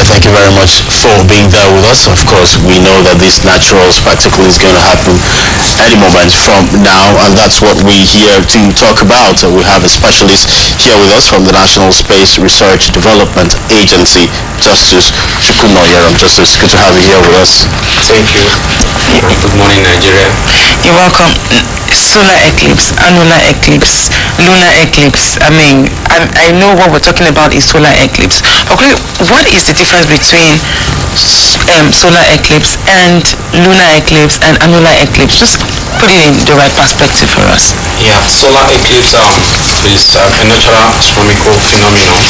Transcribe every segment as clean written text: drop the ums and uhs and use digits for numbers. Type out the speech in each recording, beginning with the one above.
right, thank you very much for being there with us. Of course, we know that this natural spectacle is going to happen any moment from now, and that's what we're here to talk about. We have a specialist here with us from the National Space Research Development Agency, Justice Chukwunoyeram. Justice, good to have you here with us. Thank you. Good morning, Nigeria. You're welcome. Solar eclipse, annular eclipse, lunar eclipse. I know what we're talking about is solar eclipse. Okay, what is the difference between solar eclipse and lunar eclipse and annular eclipse? Just put it in the right perspective for us. Yeah, solar eclipse is a natural astronomical phenomenon.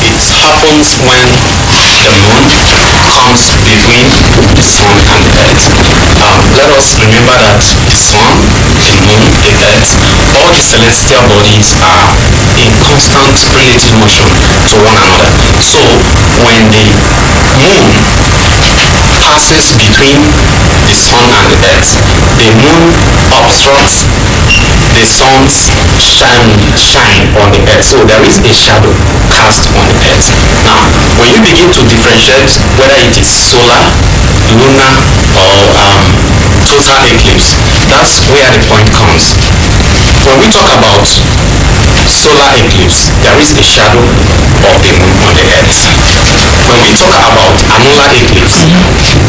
It happens when the moon comes between the sun and the earth. Let us remember that the sun, the moon, the earth, all the celestial bodies are in constant relative motion to one another. So when the moon passes between the sun and the earth, the moon obstructs the sun's shine on the earth. So there is a shadow cast on the earth. Now, when you begin to differentiate whether it is solar, lunar, or total eclipse, that's where the point comes. When we talk about solar eclipse, there is a shadow of the moon on the earth. When we talk about annular eclipse,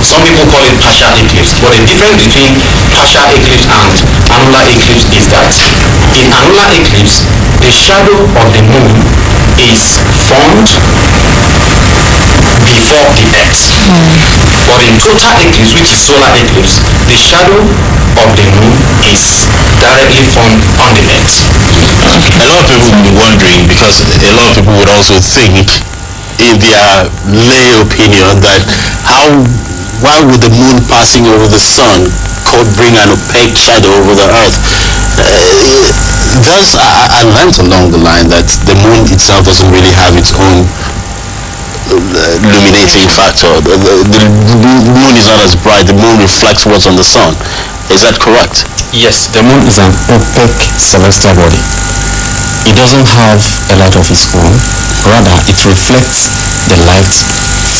some people call it partial eclipse, but the difference between partial eclipse and annular eclipse is that in annular eclipse, the shadow of the moon is formed before the earth. But in total eclipse, which is solar eclipse, the shadow of the moon is directly formed on the earth. A lot of people will be wondering, because a lot of people would also think, in their lay opinion, that why would the moon passing over the sun could bring an opaque shadow over the earth? I learned along the line that the moon itself doesn't really have its own illuminating factor. The moon is not as bright. The moon reflects what's on the sun. Is that correct? Yes, the moon is an opaque celestial body. It doesn't have a light of its own. Rather, it reflects the light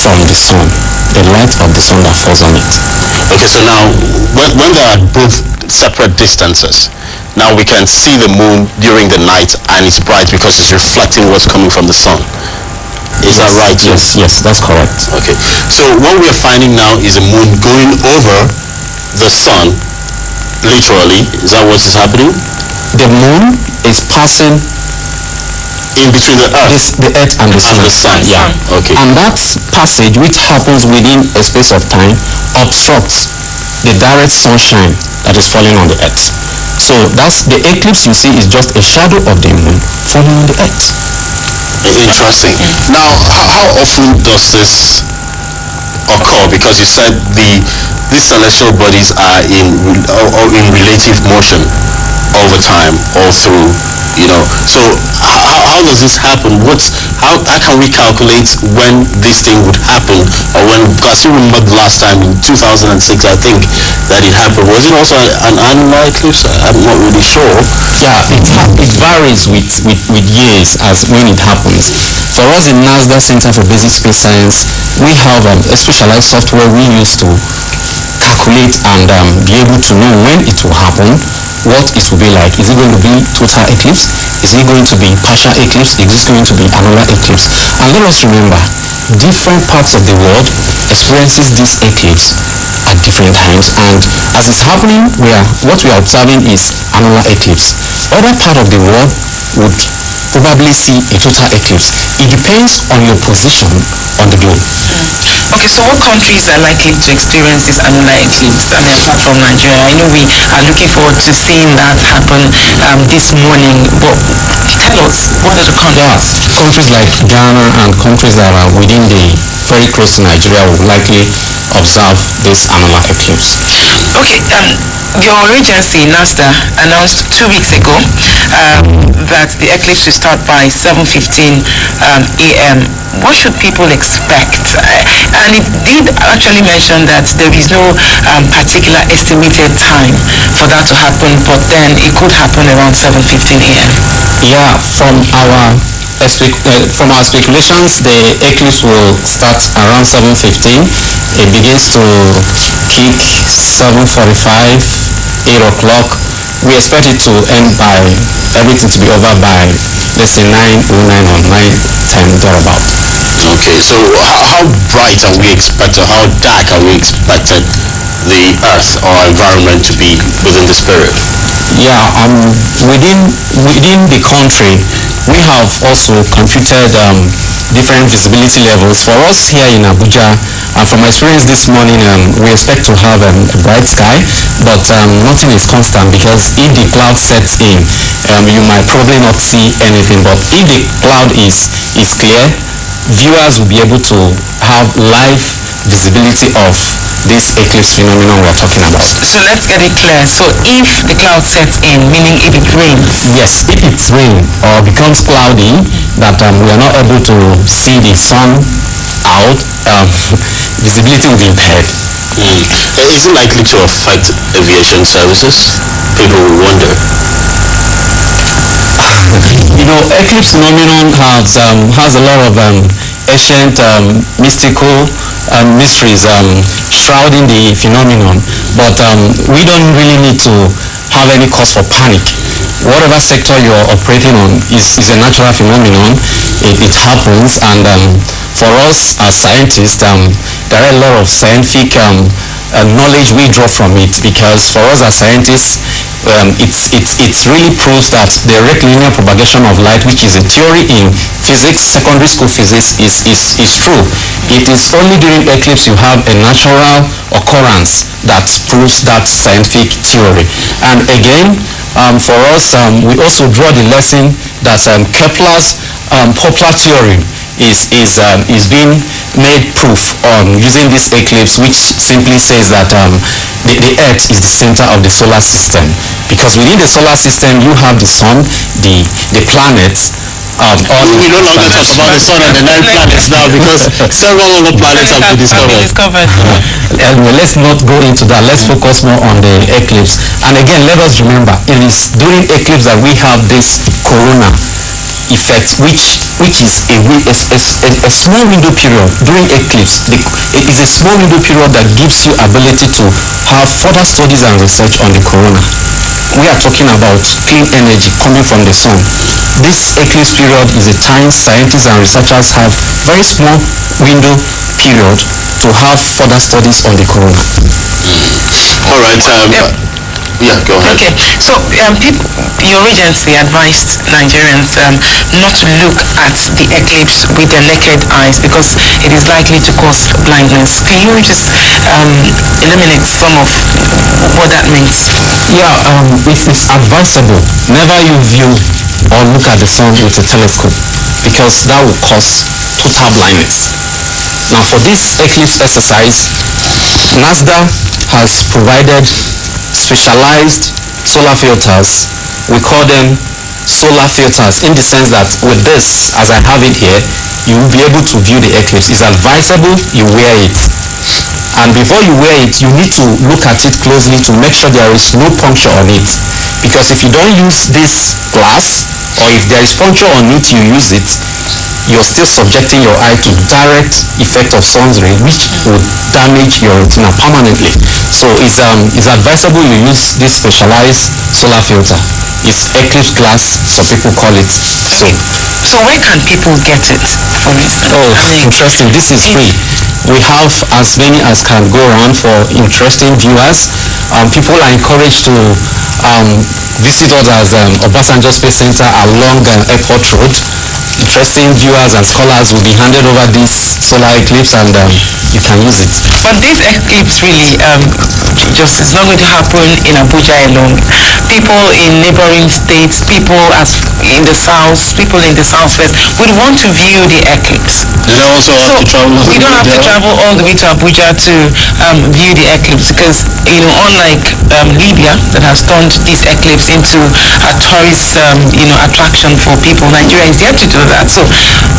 from the sun, the light of the sun that falls on it. Okay, so now, when they are both separate distances, now we can see the moon during the night and it's bright because it's reflecting what's coming from the sun. Is that right? Yes, that's correct. Okay, so what we are finding now is a moon going over the sun, literally. Is that what is happening? The moon is passing in between the earth and the sun. Yeah. Okay. And that passage, which happens within a space of time, obstructs the direct sunshine that is falling on the earth. So that's the eclipse you see is just a shadow of the moon falling on the earth. Interesting. Now, how often does this occur? Because you said these celestial bodies are in relative motion over time, all through, so how does this happen? How can we calculate when this thing would happen, or when? Because I remember the last time in 2006, I think, that it happened. Was it also an annular eclipse? I'm not really sure. Yeah, it varies with years as when it happens. For us in NASDAQ Center for Basic Space Science, we have a specialized software we use to calculate and be able to know when it will happen, what it will be like. Is it going to be total eclipse? Is it going to be partial eclipse? Is it going to be annular eclipse? And let us remember, different parts of the world experiences this eclipse at different times, and as it's happening, what we are observing is annular eclipse. Other part of the world would probably see a total eclipse. It depends on your position on the globe. Okay, so what countries are likely to experience this annular eclipse? Apart from Nigeria, I know we are looking forward to seeing that happen this morning. But tell us, what are the countries? Countries like Ghana and countries that are within very close to Nigeria will likely observe this annular eclipse. Okay, your agency, NASDA, announced 2 weeks ago that the eclipse will start by 7:15 a.m. What should people expect? And it did actually mention that there is no particular estimated time for that to happen, but then it could happen around 7:15 a.m. Yeah, from our from our speculations, the eclipse will start around 7:15. It begins to kick 7:45, 8 o'clock. We expect it to end by everything to be over by, let's say, 9:09 or 9:10 thereabout. Okay, so how bright are we expected, how dark are we expected the Earth or environment to be within this period? Yeah, within the country, we have also computed different visibility levels. For us here in Abuja, from my experience this morning, we expect to have a bright sky, but nothing is constant, because if the cloud sets in, you might probably not see anything. But if the cloud is clear, viewers will be able to have live visibility of this eclipse phenomenon we're talking about. So let's get it clear. So if the cloud sets in, meaning if it rains? Yes, if it's rain or becomes cloudy, that we are not able to see the sun out, visibility will be impaired. Is it likely to affect aviation services? People will wonder. Eclipse phenomenon has a lot of ancient mystical mysteries shrouding the phenomenon, but we don't really need to have any cause for panic. Whatever sector you're operating on is a natural phenomenon. It happens, and for us as scientists, there are a lot of scientific knowledge we draw from it, because for us as scientists, it really proves that the rectilinear propagation of light, which is a theory in physics, secondary school physics, is true. It is only during eclipse you have a natural occurrence that proves that scientific theory. And again, for us, we also draw the lesson that Kepler's popular theorem is being made proof on using this eclipse, which simply says that the Earth is the center of the solar system, because within the solar system you have the sun, the planets. We no longer talk about the sun and the 9 planets now, because several other planets have been discovered. Let's not go into that. Let's focus more on the eclipse. And again, let us remember, it is during eclipse that we have this corona effect, which is a small window period during eclipse. It is a small window period that gives you ability to have further studies and research on the corona. We are talking about clean energy coming from the sun. This eclipse period is a time scientists and researchers have very small window period to have further studies on the corona. All right. Yeah, go ahead. Okay, so your agency advised Nigerians not to look at the eclipse with their naked eyes, because it is likely to cause blindness. Can you just eliminate some of what that means? Yeah, it is advisable. Never you view or look at the sun with a telescope, because that will cause total blindness. Now, for this eclipse exercise, NASDA has provided specialized solar filters. We call them solar filters, in the sense that with this, as I have it here, you will be able to view the eclipse. It's advisable you wear it. And before you wear it, you need to look at it closely to make sure there is no puncture on it. Because if you don't use this glass, or if there is puncture on it, you use it, you're still subjecting your eye to direct effect of sun's ray, which would damage your retina permanently. So it's advisable you use this specialized solar filter. It's eclipse glass, some people call it so. So where can people get it, for instance? Oh, interesting. This is free. We have as many as can go around for interesting viewers. People are encouraged to visit us as Obasanjo Space Center along Airport Road. Interesting viewers and scholars will be handed over this solar eclipse, and you can use it. But this eclipse really just is not going to happen in Abuja alone. People in neighboring states, people in the south, people in the southwest would want to view the eclipse. They also have to travel. We don't have to travel all the way to Abuja to view the eclipse, because unlike Libya, that has turned this eclipse into a tourist attraction for people, Nigeria is yet to do that. So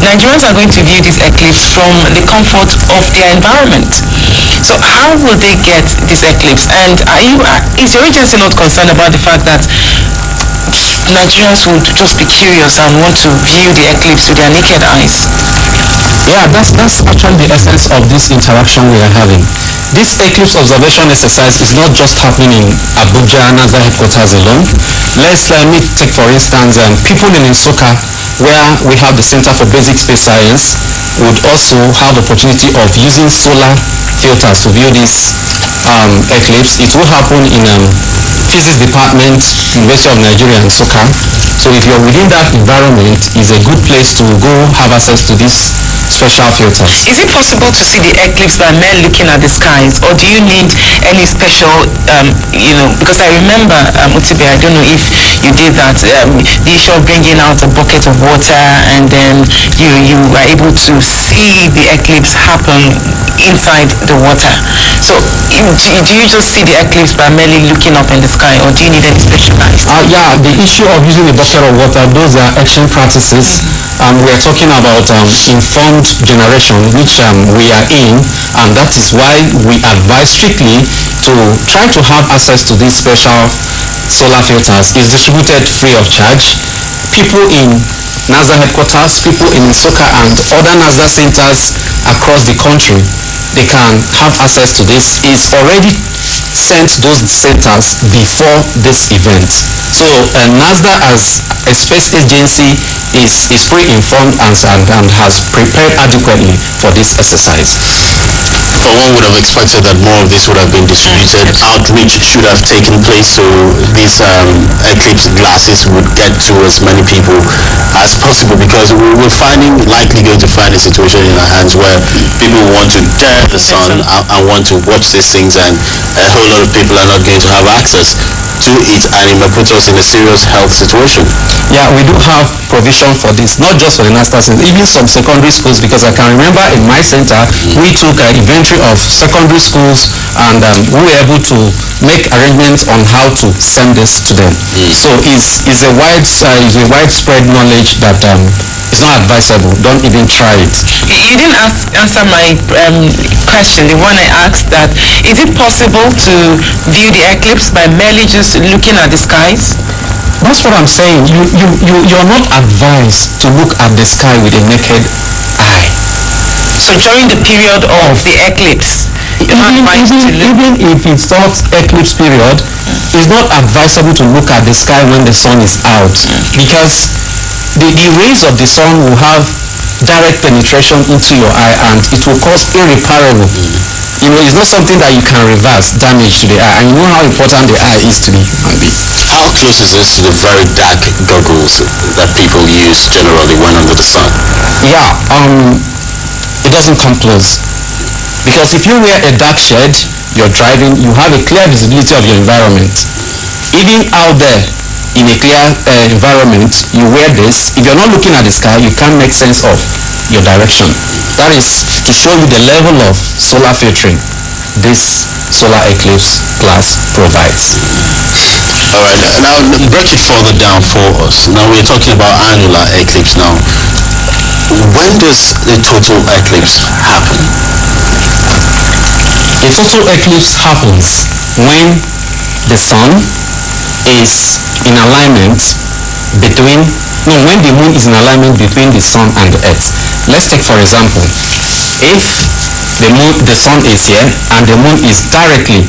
Nigerians are going to view this eclipse from the comfort of their environment. So how will they get this eclipse? And is your agency not concerned about the fact that Nigerians would just be curious and want to view the eclipse with their naked eyes? Yeah, that's actually the essence of this interaction we are having. This eclipse observation exercise is not just happening in Abuja, NASA headquarters alone. Let me take for instance people in Nsukka, where we have the Center for Basic Space Science, would also have the opportunity of using solar filters to view this eclipse. It will happen in Physics Department, University of Nigeria, Nsukka. So if you're within that environment, it's a good place to go have access to this special filters. Is it possible to see the eclipse by men looking at the skies, or do you need any special, because I remember, Utibe, I don't know if you did that, the issue of bringing out a bucket of water and then you were able to see the eclipse happen inside the water. So do you just see the eclipse by merely looking up in the sky, or do you need any specialized? Yeah, the issue of using a bucket of water, those are ancient practices. We are talking about informed generation, which we are in, and that is why we advise strictly to try to have access to these special solar filters. It's distributed free of charge. People in NASA headquarters, people in Nsukka and other NASA centers across the country, they can have access to this. It's already sent those centers before this event. So NASA as a space agency is pre-informed and has prepared adequately for this exercise. But one would have expected that more of this would have been distributed. Outreach should have taken place so these eclipse glasses would get to as many people as possible, because we're likely going to find a situation in our hands where people want to dare the sun and want to watch these things, and a whole lot of people are not going to have access to it, and it may put us in a serious health situation. Yeah, we do have provision for this, not just for the NASA center, even some secondary schools, because I can remember in my center, we took an inventory of secondary schools, and we were able to make arrangements on how to send this to them. So it's a widespread knowledge that it's not advisable. Don't even try it. You didn't answer my question, the one I asked, that is it possible to view the eclipse by merely just looking at the skies? That's what I'm saying. You're not advised to look at the sky with a naked eye. So during the period of the eclipse, even if it's not eclipse period, it's not advisable to look at the sky when the sun is out, because the rays of the sun will have direct penetration into your eye and it will cause irreparable. It's not something that you can reverse damage to the eye, and you know how important the eye is to the human being. How close is this to the very dark goggles that people use generally when under the sun? Yeah, it doesn't come close. Because if you wear a dark shade, you're driving, you have a clear visibility of your environment. Even out there in a clear environment, you wear this, if you're not looking at the sky, you can't make sense of your direction. That is to show you the level of solar filtering this solar eclipse glass provides. Alright, now break it further down for us. Now we're talking about annular eclipse now. When does the total eclipse happen? A total eclipse happens when the sun is in alignment when the moon is in alignment between the sun and the earth. Let's take for example, if the sun is here and the moon is directly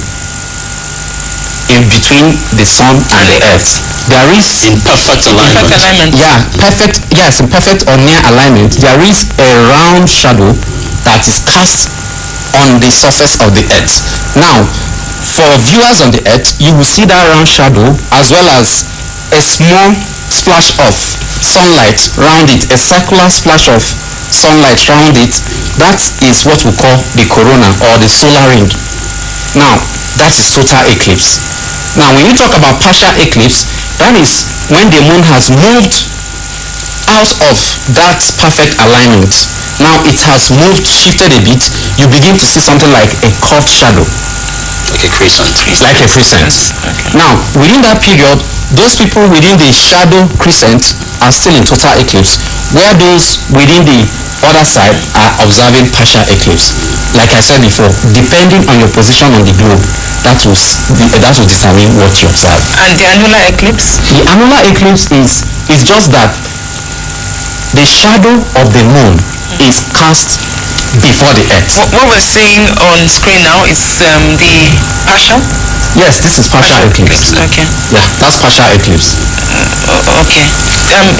in between the sun and the earth, there is in perfect alignment. In perfect or near alignment, there is a round shadow that is cast on the surface of the earth. Now, for viewers on the earth, you will see that round shadow as well as a small splash of sunlight round it, a circular splash of sunlight round it. That is what we call the corona or the solar ring. Now, that is total eclipse. Now, when you talk about partial eclipse, that is when the moon has moved out of that perfect alignment. Now it has shifted a bit, you begin to see something like a curved shadow. Like a crescent. Like a crescent. Okay. Now, within that period, those people within the shadow crescent are still in total eclipse, where those within the other side are observing partial eclipse. like I said before, depending on your position on the globe, that will determine what you observe. And the annular eclipse? The annular eclipse is just that the shadow of the moon is cast before the earth. What we're seeing on screen now is the partial? Yes, this is partial eclipse. Okay. Yeah, that's partial eclipse. Okay.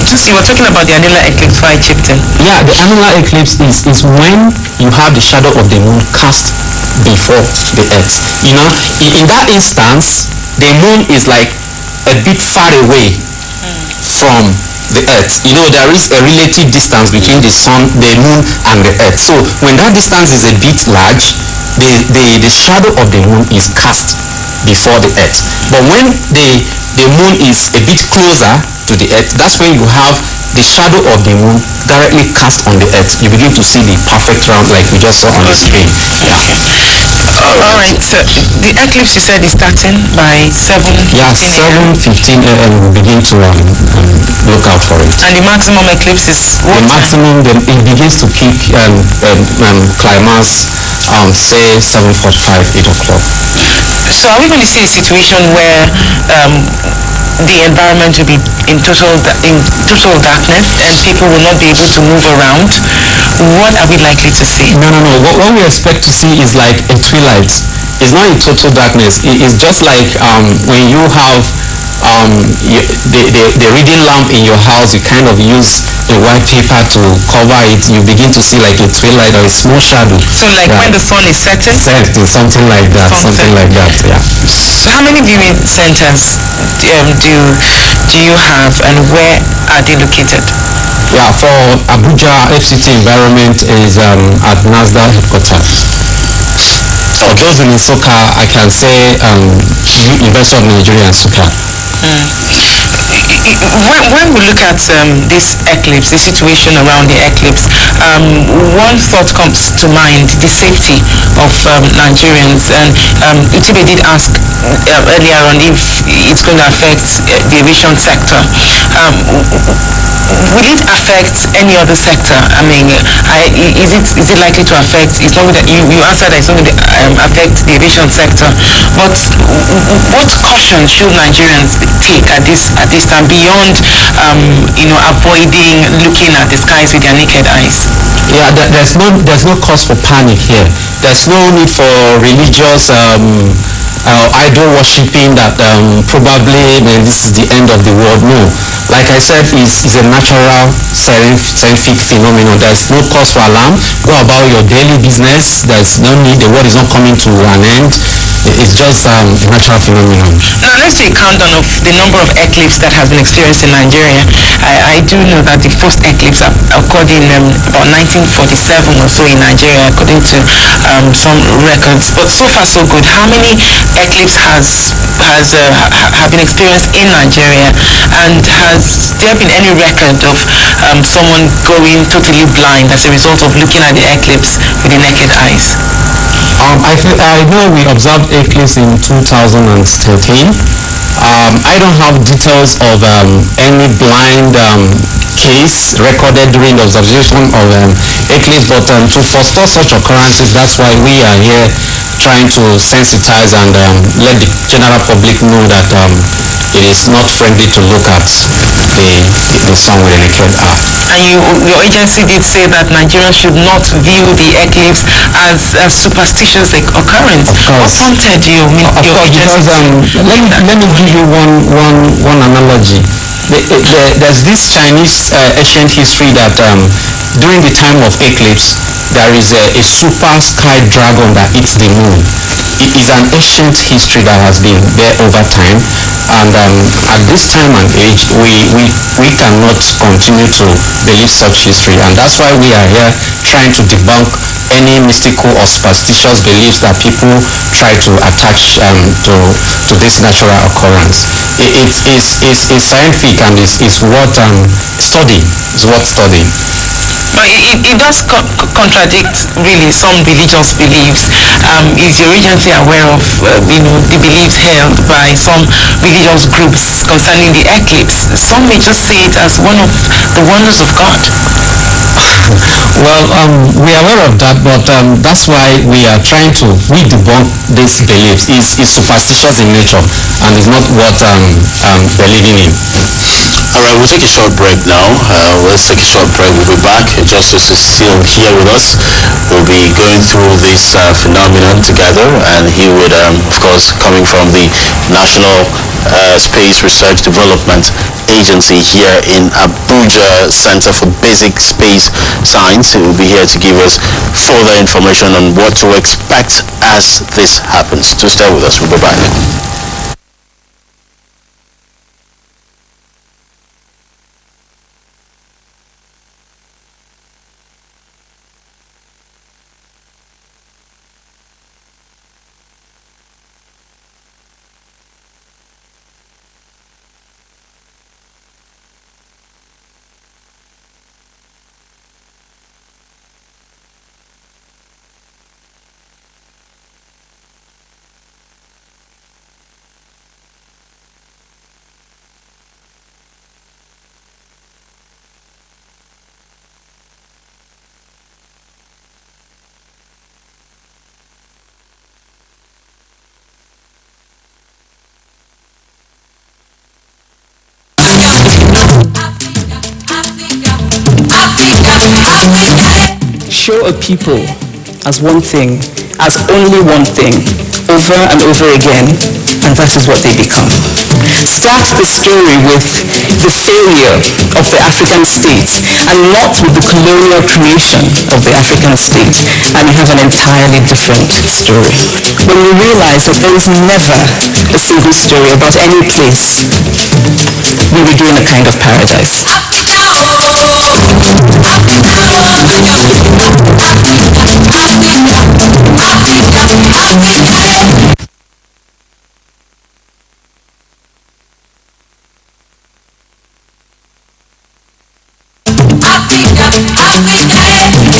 Just you were talking about the annular eclipse before I chipped in. Yeah, the annular eclipse is when you have the shadow of the moon cast before the earth. You know, in that instance, the moon is like a bit far away from the earth. You know, there is a relative distance between the sun, the moon, and the earth. So when that distance is a bit large, the shadow of the moon is cast before the earth. But when the moon is a bit closer to the earth, that's when you have the shadow of the moon directly cast on the earth. You begin to see the perfect round like we just saw on the screen. Yeah. All right. So the eclipse you said is starting by 7:15 Yeah, 7:15 a.m. we begin to look out for it. And the maximum eclipse is what? The maximum, then it begins to peak climax say 7:45, 8 o'clock. So are we going to see a situation where the environment will be in total darkness and people will not be able to move around? What are we likely to see? No. What we expect to see is like a twilight. It's not in total darkness. It's just like when you have the reading lamp in your house, you kind of use a white paper to cover it. You begin to see like a twilight or a small shadow. So like when the sun is setting? Setting, something like that. Yeah. So how many viewing centers do you have, and where are they located? Yeah, for Abuja, FCT environment is at NASDAQ headquarters. For those in Nsukka, I can say University of Nigeria and Nsukka. When we look at this eclipse, the situation around the eclipse, one thought comes to mind: the safety of Nigerians. And Utibe did ask earlier on if it's going to affect the aviation sector. Will it affect any other sector? I mean, is it likely to affect? It's not that you answered that it's not going to affect the aviation sector, but what caution should Nigerians take at this time beyond avoiding looking at the skies with their naked eyes? Yeah, there's no cause for panic here. There's no need for religious idol worshipping that probably this is the end of the world. No, like I said, it's a natural scientific phenomenon. There's no cause for alarm. Go about your daily business. There's no need. The world is not coming to an end. It's just a natural phenomenon. Now let's do a countdown of the number of eclipses that has been experienced in Nigeria. I do know that the first eclipse occurred in about 1947 or so in Nigeria, according to some records. But so far so good. How many eclipses have been experienced in Nigeria, and has there been any record of someone going totally blind as a result of looking at the eclipse with the naked eyes? I know we observed eclipse in 2013. I don't have details of any blind case recorded during the observation of eclipse, but to forestall such occurrences, that's why we are here trying to sensitize and let the general public know that it is not friendly to look at the sun with a naked eye. And your agency did say that Nigerians should not view the eclipse as a superstitious occurrence. What prompted you? Because let me give you one analogy. There's this Chinese ancient history that during the time of eclipse, there is a super sky dragon that eats the moon. It is an ancient history that has been there over time, and at this time and age, we cannot continue to believe such history, and that's why we are here trying to debunk any mystical or superstitious beliefs that people try to attach to this natural occurrence. It's scientific and it's worth studying. It's worth studying. But it does contradict really some religious beliefs. Is your agency aware of the beliefs held by some religious groups concerning the eclipse? Some may just see it as one of the wonders of God. Well, we are aware of that, but that's why we are trying to debunk these beliefs. It's superstitious in nature and is not what believing in. All right, we'll take a short break now. Let's take a short break. We'll be back. Justice is still here with us. We'll be going through this phenomenon together, and he would, of course, coming from the National Space Research Development Agency here in Abuja Center for Basic Space Science. He will be here to give us further information on what to expect as this happens. To stay with us, we'll be back. Show a people as one thing, as only one thing, over and over again, and that is what they become. Start the story with the failure of the African state and not with the colonial creation of the African state, and you have an entirely different story. When you realize that there is never a single story about any place, we begin a kind of paradise.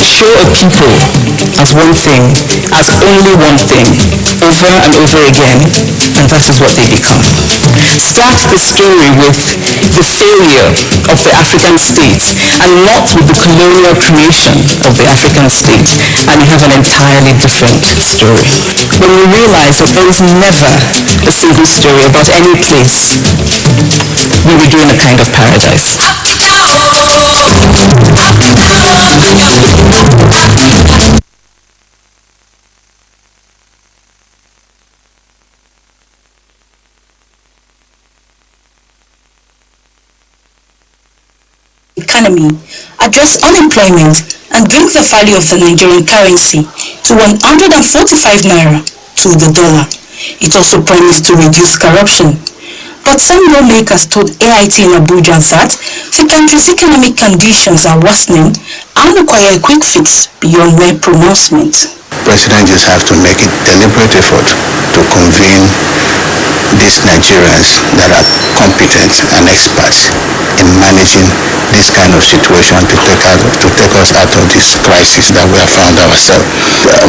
Show a people as one thing, as only one thing, over and over again, and that is what they become. Start the story with the failure of the African state and not with the colonial creation of the African state, and you have an entirely different story. When you realize that there is never a single story about any place, we begin a kind of paradise. Economy, address unemployment, and bring the value of the Nigerian currency to 145 naira to the dollar. It also promised to reduce corruption. But some lawmakers told AIT in Abuja that the country's economic conditions are worsening and require a quick fix beyond mere pronouncement. President just have to make a deliberate effort to convene these Nigerians that are competent and experts in managing this kind of situation to take us out of this crisis that we have found ourselves.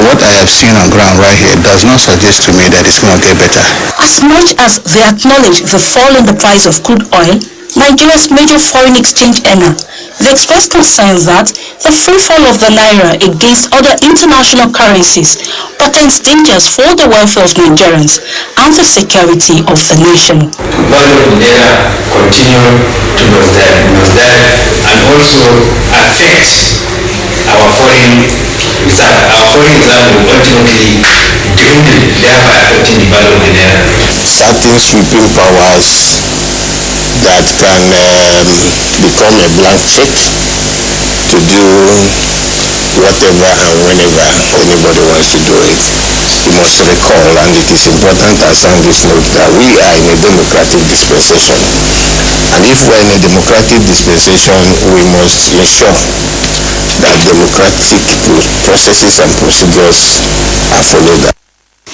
What I have seen on ground right here does not suggest to me that it's going to get better. As much as they acknowledge the fall in the price of crude oil, Nigeria's major foreign exchange earner, they expressed concerns that the free fall of the naira against other international currencies portends dangers for the welfare of Nigerians and the security of the nation. The value of the naira continue to nosedive and also affect our foreign reserve. Our foreign reserve will ultimately dwindle, thereby affecting the value of the naira. Certain sweeping powers that can become a blank check to do whatever and whenever anybody wants to do it. You must recall, and it is important to sound this note, that we are in a democratic dispensation. And if we're in a democratic dispensation, we must make sure that democratic processes and procedures are followed.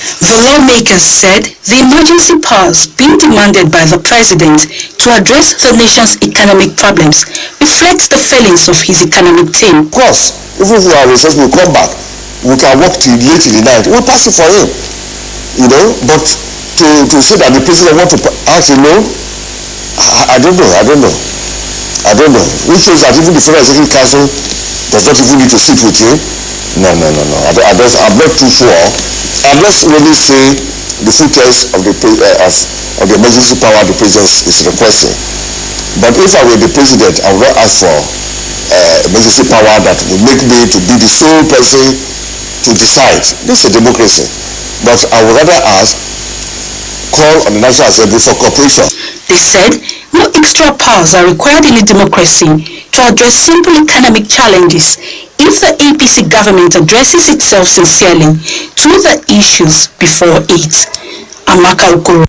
The lawmakers said the emergency powers being demanded by the president to address the nation's economic problems reflects the failings of his economic team. Of course, even if our resources will come back, we can work till late in the night. We'll pass it for him, but to say that the president wants to ask a loan, I don't know. Which shows that even the Federal Executive Council does not even need to sit with you. No. I'm not too sure. I'm not really say the full test of the emergency power the president is requesting. But if I were the president, I would not ask for emergency power that would make me to be the sole person to decide. This is a democracy. But I would rather call on the National Assembly for cooperation. They said no extra powers are required in a democracy to address simple economic challenges if the APC government addresses itself sincerely to the issues before it. Amaka Okoro.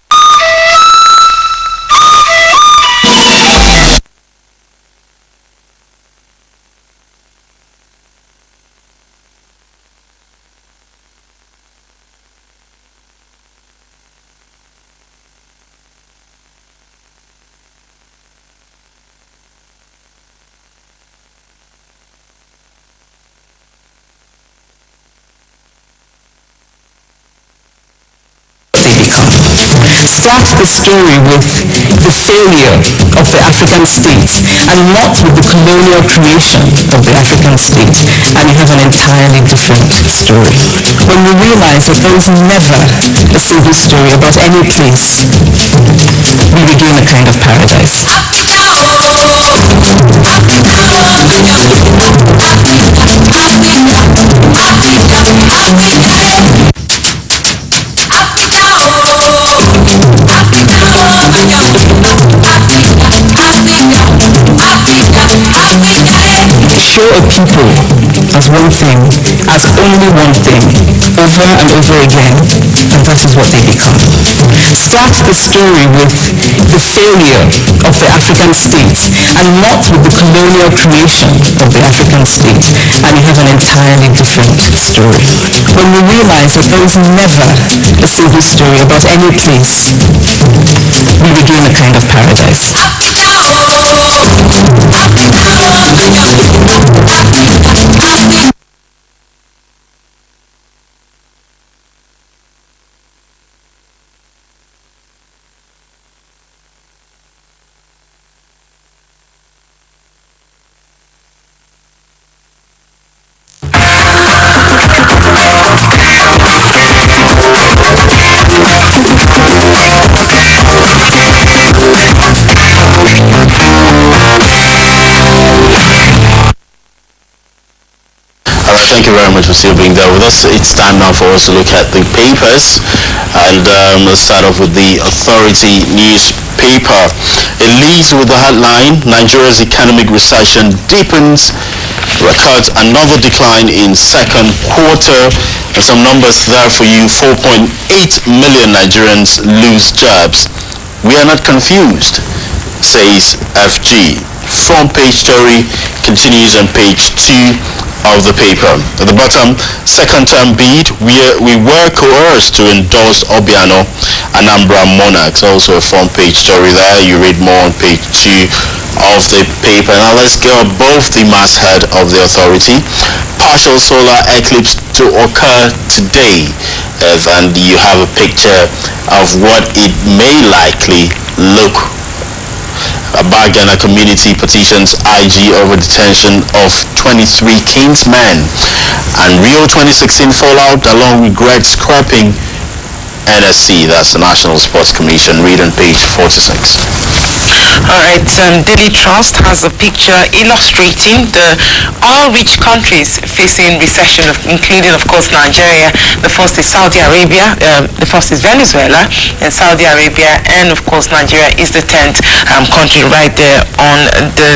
Start the story with the failure of the African state and not with the colonial creation of the African state, and you have an entirely different story. When we realize that there is never a single story about any place, we begin a kind of paradise. Show a people as one thing, as only one thing, over and over again, and that is what they become. Start the story with the failure of the African state and not with the colonial creation of the African state, and you have an entirely different story. When we realize that there is never a single story about any place, we begin a kind of paradise. Thank you very much for still being there with us. It's time now for us to look at the papers, and let's start off with the Authority newspaper. It leads with the headline, Nigeria's economic recession deepens, records another decline in second quarter, and some numbers there for you. 4.8 million Nigerians lose jobs. We are not confused, says FG. Front page story continues on page 2 of the paper. At the bottom, second term bid, we were coerced to endorse Obiano, Anambra monarchs. Also a front page story there. You read more on page 2 of the paper. Now let's go above the masthead of the Authority. Partial solar eclipse to occur today, and you have a picture of what it may likely look. Bagana community petitions IG over detention of 23 Kingsmen, and Rio 2016 fallout along regrets scrapping NSC, that's the National Sports Commission. Read on page 46. Alright, Daily Trust has a picture illustrating the oil-rich countries facing recession, including, of course, Nigeria. The first is Saudi Arabia, the first is Venezuela, and Saudi Arabia, and of course, Nigeria is the 10th country right there on the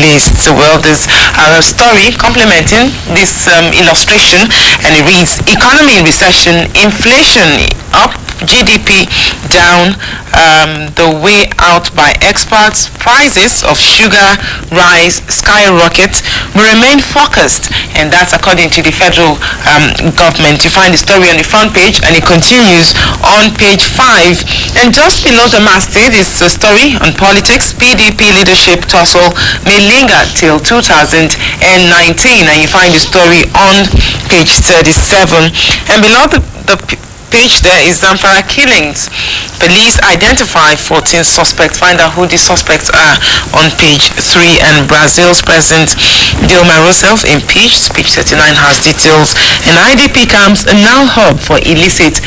list. So, well, there's a story complementing this illustration, and it reads, economy in recession, inflation up, GDP down, the way out by experts, prices of sugar, rice skyrocket. We remain focused, and that's according to the federal government. You find the story on the front page, and it continues on page 5. And just below the masthead is a story on politics. PDP leadership tussle may linger till 2019, and you find the story on page 37. And below the page there is Zamfara killings. Police identify 14 suspects. Find out who the suspects are on page 3. And Brazil's President Dilma Rousseff impeached. Page 39 has details. And IDP camps are now hub for illicit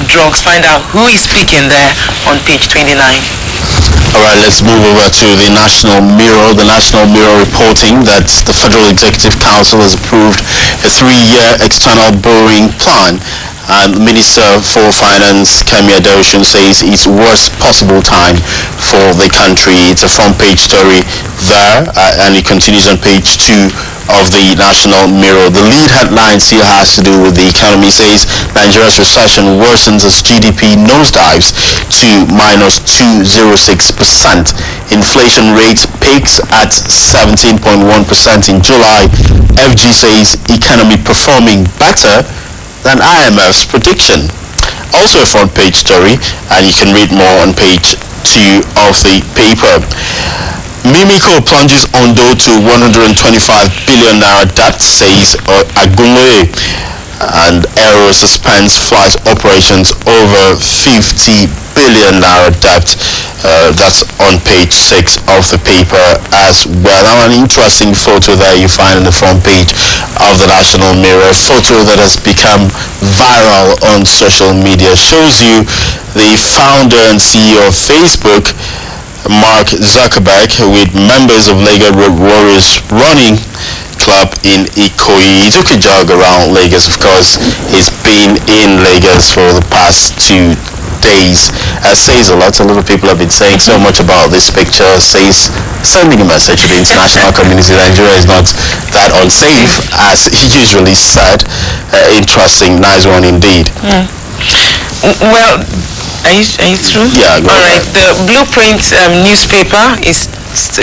drugs. Find out who is speaking there on page 29. All right, let's move over to the National Mirror. The National Mirror reporting that the Federal Executive Council has approved a 3-year external borrowing plan. And Minister for Finance, Kemi Adeosun, says it's worst possible time for the country. It's a front-page story there, and it continues on page 2 of the National Mirror. The lead headline still has to do with the economy. Says Nigeria's recession worsens as GDP nosedives to minus 2.06%. Inflation rate peaks at 17.1% in July. FG says economy performing better than IMF's prediction. Also a front page story, and you can read more on page 2 of the paper. Mimico plunges Ondo to 125 billion naira debt, says Agunloye, and Aero suspends flight operations over 50 billion naira debt. That's on page 6 of the paper as well. Now, an interesting photo there you find on the front page of the National Mirror, a photo that has become viral on social media. Shows you the founder and CEO of Facebook, Mark Zuckerberg, with members of Lagos Road Warriors running club in Ikoyi. He took a jog around Lagos. Of course, he's been in Lagos for the past 2 days. Says a lot. A lot of people have been saying so much about this picture. Says sending a message to the international community. Nigeria is not that unsafe as he usually said. Interesting, nice one indeed. Well, are you through? Yeah, go all right. ahead. The Blueprint newspaper is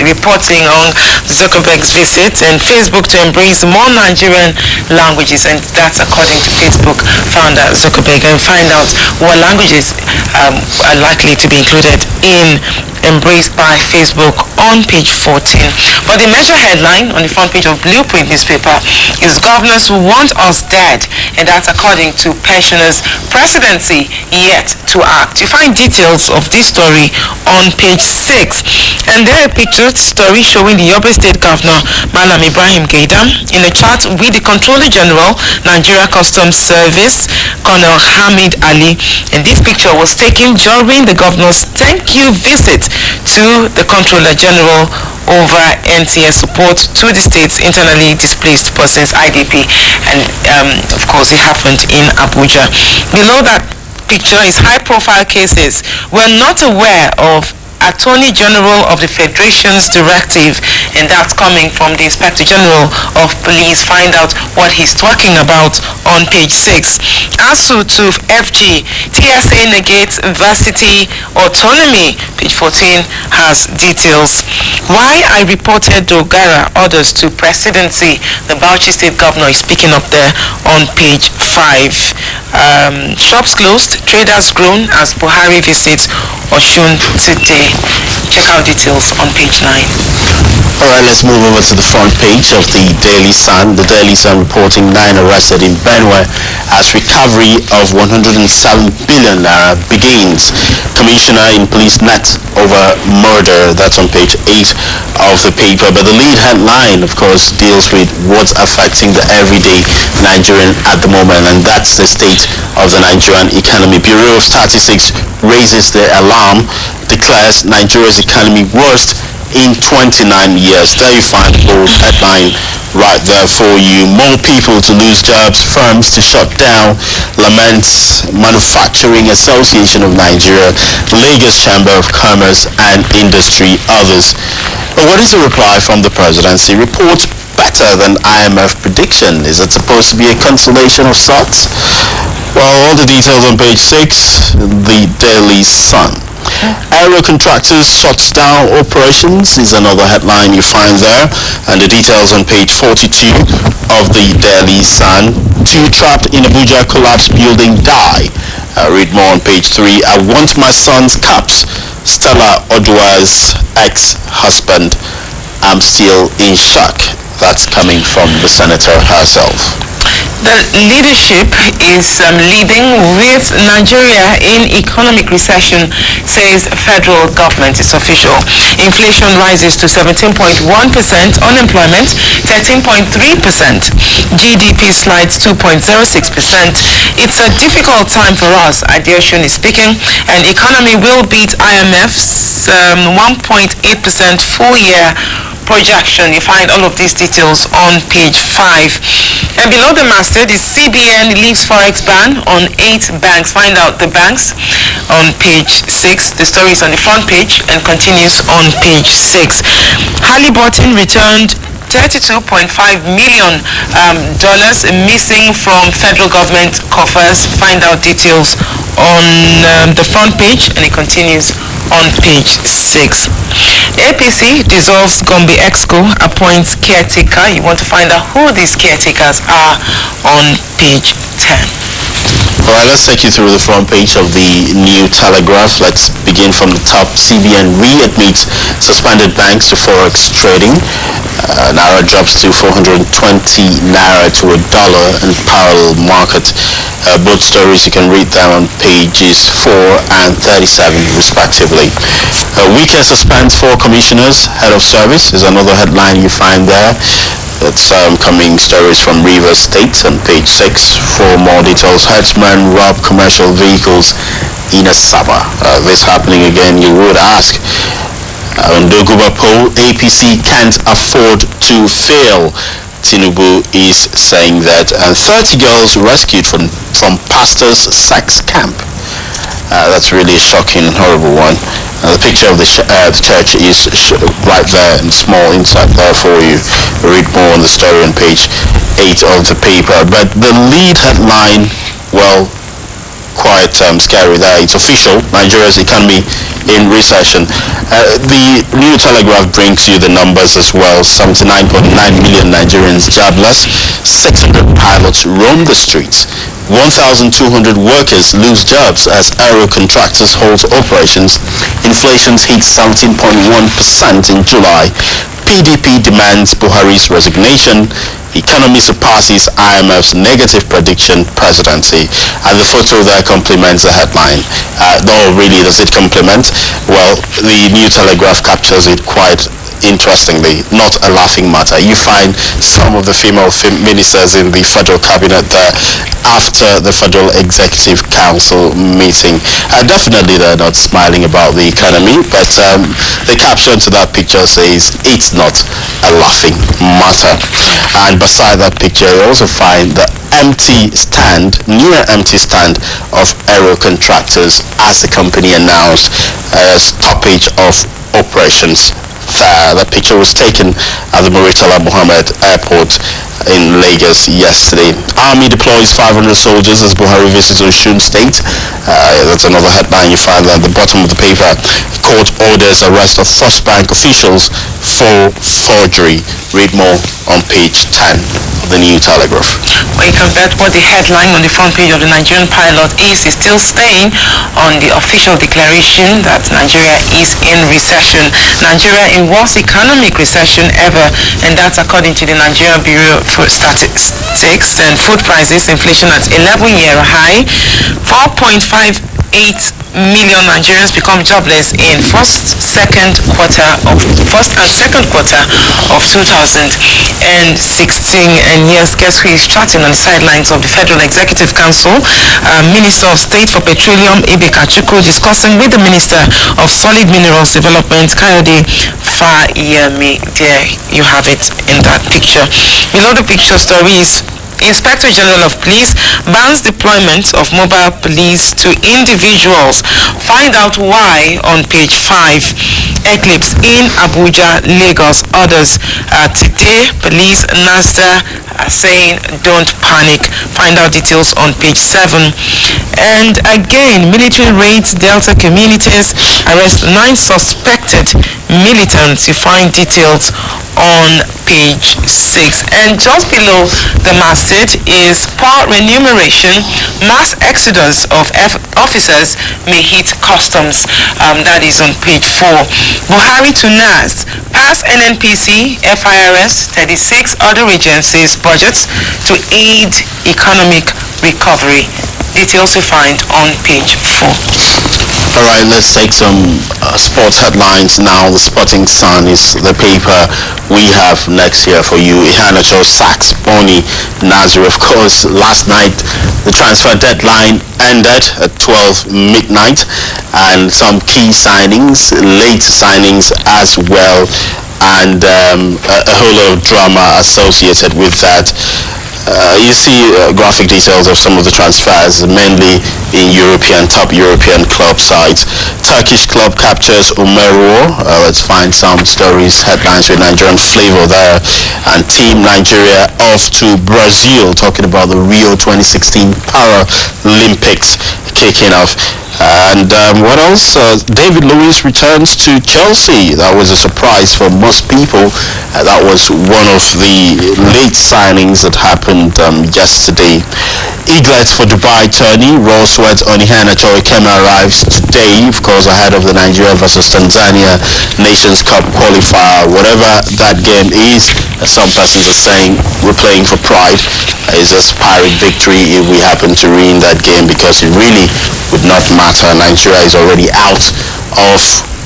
reporting on Zuckerberg's visit and Facebook to embrace more Nigerian languages, and that's according to Facebook founder Zuckerberg. And find out what languages are likely to be included in embraced by Facebook on page 14. But the major headline on the front page of Blueprint newspaper is governors want us dead, and that's according to pensioners' presidency yet to act. You find details of this story on page 6. And there a picture story showing the Yobe State Governor Malam Ibrahim Gaidam in a chat with the Controller General, Nigeria Customs Service, Colonel Hamid Ali. And this picture was taken during the governor's thank you visit to the Controller General over NTS support to the state's internally displaced persons, IDP. And of course it happened in Abuja. Below that picture is high-profile cases. We're not aware of Attorney General of the Federation's directive, and that's coming from the Inspector General of Police. Find out what he's talking about on page 6. ASU to FG, TSA negates varsity autonomy. Page 14 has details. Why I reported Dogara orders to presidency. The Bauchi State Governor is speaking up there on page 5. Shops closed, traders grown as Buhari visits Oshun today. Check out details on page 9. All right, let's move over to the front page of the Daily Sun. The Daily Sun reporting 9 arrested in Benue as recovery of 107 billion naira begins. Commissioner in police net over murder. That's on page 8 of the paper. But the lead headline, of course, deals with what's affecting the everyday Nigerian at the moment, and that's the state of the Nigerian economy. Bureau of Statistics raises the alarm, declares Nigeria's economy worst in 29 years. There you find the bold headline right there for you. More people to lose jobs, firms to shut down, laments Manufacturing Association of Nigeria, Lagos Chamber of Commerce and Industry, others. But what is the reply from the presidency? Reports better than IMF prediction. Is it supposed to be a consolation of sorts? Well, all the details on page 6, the Daily Sun. Aero contractors shuts down operations is another headline you find there, and the details on page 42 of the Daily Sun. 2 trapped in Abuja collapsed building die. Read more on page 3. I want my son's caps. Stella Odua's ex-husband. I'm still in shock. That's coming from the senator herself. The leadership is leading with Nigeria in economic recession, says federal government. It's official. Inflation rises to 17.1%, unemployment 13.3%, GDP slides 2.06%. It's a difficult time for us, Adeosun is speaking, and economy will beat IMF's 1.8% full-year projection. You find all of these details on page 5. And below the masthead is CBN leaves forex ban on 8 banks. Find out the banks on page 6. The story is on the front page and continues on page 6. Halliburton returned $32.5 million dollars missing from federal government coffers. Find out details on the front page, and it continues on page 6. APC dissolves Gombe Exco, appoints caretaker. You want to find out who these caretakers are on page 10. All right, let's take you through the front page of the New Telegraph. Let's begin from the top. CBN readmits suspended banks to forex trading. Naira drops to 420 Naira to $1 in parallel market. Both stories you can read them on pages 4 and 37 respectively. Wike suspends 4 commissioners. Head of service is another headline you find there. That's coming stories from Rivers State on page 6. For more details, herdsmen rob commercial vehicles in Asaba. This happening again, you would ask. On Doguba poll, APC can't afford to fail. Tinubu is saying that. And 30 girls rescued from pastor's sex camp. That's really a shocking and horrible one. The picture of the church is right there in small inside there for you. Read more on the story on page 8 of the paper. But the lead headline, well, quite scary there. It's official. Nigeria's economy in recession. The New Telegraph brings you the numbers as well. 79.9 million Nigerians jobless. 600 pilots roam the streets. 1,200 workers lose jobs as aero contractors halt operations. Inflation hits 17.1% in July. PDP demands Buhari's resignation. Economy surpasses IMF's negative prediction presidency. And the photo there complements the headline. Though really, does it complement? Well, the New Telegraph captures it quite interestingly, not a laughing matter. You find some of the female ministers in the federal cabinet there after the Federal Executive Council meeting. Definitely they're not smiling about the economy, but the caption to that picture says it's not a laughing matter. And beside that picture you also find the near empty stand of aero contractors as the company announced a stoppage of operations. That picture was taken at the Muritala Mohammed Airport in Lagos yesterday. Army deploys 500 soldiers as Buhari visits Osun State. That's another headline you find at the bottom of the paper. Court orders arrest of First Bank officials for forgery. Read more on page 10 of the New Telegraph. When you compare what the headline on the front page of the Nigerian Pilot is still staying on the official declaration that Nigeria is in recession. Nigeria in worst economic recession ever, and that's according to the Nigerian Bureau for Statistics. And food prices, inflation at 11-year high. 4.58 million Nigerians become jobless in first and second quarter of 2016. And yes, guess who is chatting on the sidelines of the Federal Executive Council? Minister of State for Petroleum Ibeka Chukwu discussing with the Minister of Solid Minerals Development Kayode Fayemi. There you have it in that picture. Below the picture story is Inspector General of Police bans deployment of mobile police to individuals. Find out why on page 5. Eclipse in Abuja, Lagos. Others today, police, NASDA are saying don't panic. Find out details on page 7. And again, military raids Delta communities, arrest 9 suspected militants. You find details on page 6. And just below the masthead is poor remuneration, mass exodus of officers may hit customs. That is on page 4. Buhari to NAS, Pass NNPC, FIRS, 36 other agencies' budgets to aid economic recovery. Details you find on page 4. All right, let's take some sports headlines now. The Sporting Sun is the paper we have next here for you. Ihanacho sacks Boni Nazir. Of course, last night the transfer deadline ended at 12 midnight, and some key signings, late signings as well, and a whole lot of drama associated with that. You see graphic details of some of the transfers, mainly in top European club sides. Turkish club captures Umeruo. Let's find some stories, headlines with Nigerian flavor there. And Team Nigeria off to Brazil, talking about the Rio 2016 Paralympics kicking off. And what else? David Luiz returns to Chelsea. That was a surprise for most people. That was one of the late signings that happened yesterday. Eaglet for Dubai tourney. Raw sweat on Ihanacho Ikeme arrives today, of course, ahead of the Nigeria versus Tanzania Nations Cup qualifier. Whatever that game is, some persons are saying we're playing for pride. It's a Pyrrhic victory if we happen to win that game, because it really would not matter. Nigeria is already out of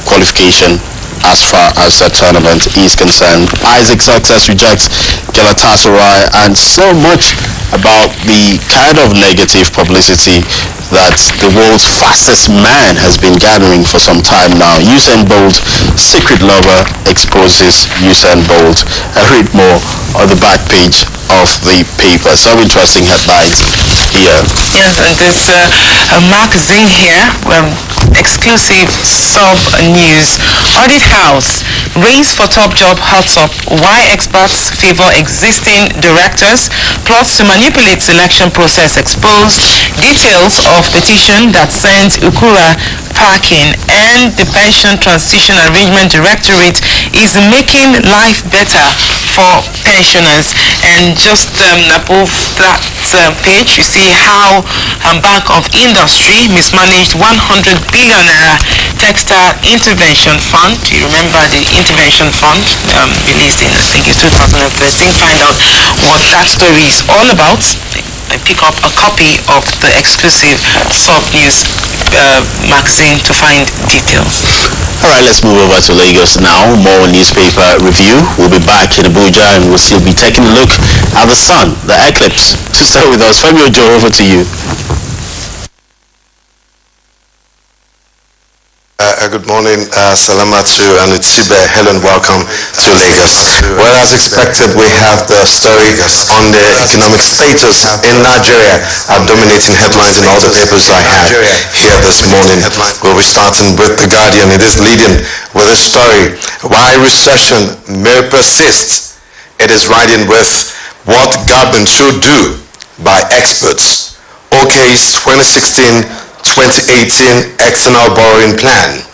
qualification as far as the tournament is concerned. Isaac Success rejects Galatasaray, and so much about the kind of negative publicity that the world's fastest man has been gathering for some time now. Usain Bolt, secret lover, exposes Usain Bolt. I read more on the back page of the paper. Some interesting headlines here. Yes, and there's Mark Zing here. Exclusive sub news. Audit House. Race for top job hot up. Why experts favor existing directors. Plots to manipulate selection process exposed. Details of petition that sends Ukura packing, and the Pension Transition Arrangement Directorate is making life better for pensioners. And just above that page, you see how Bank of Industry mismanaged 100 billion naira textile intervention fund. You remember the intervention fund released in, I think it's 2013. Find out what that story is all about. Pick up a copy of the exclusive sub news magazine to find details. All right, let's move over to Lagos now. More newspaper review. We'll be back in Abuja, and we'll still be taking a look at the sun, the eclipse. To stay with us, Femi Ojo, over to you. Good morning, Salamatu and Utsibe. Hello and welcome to Lagos. Well, as expected, we have the story on the economic status in Nigeria dominating headlines in all the papers I have here this morning. We'll be starting with The Guardian. It is leading with a story, why recession may persist. It is writing with what government should do by experts. OK's 2016-2018 external borrowing plan.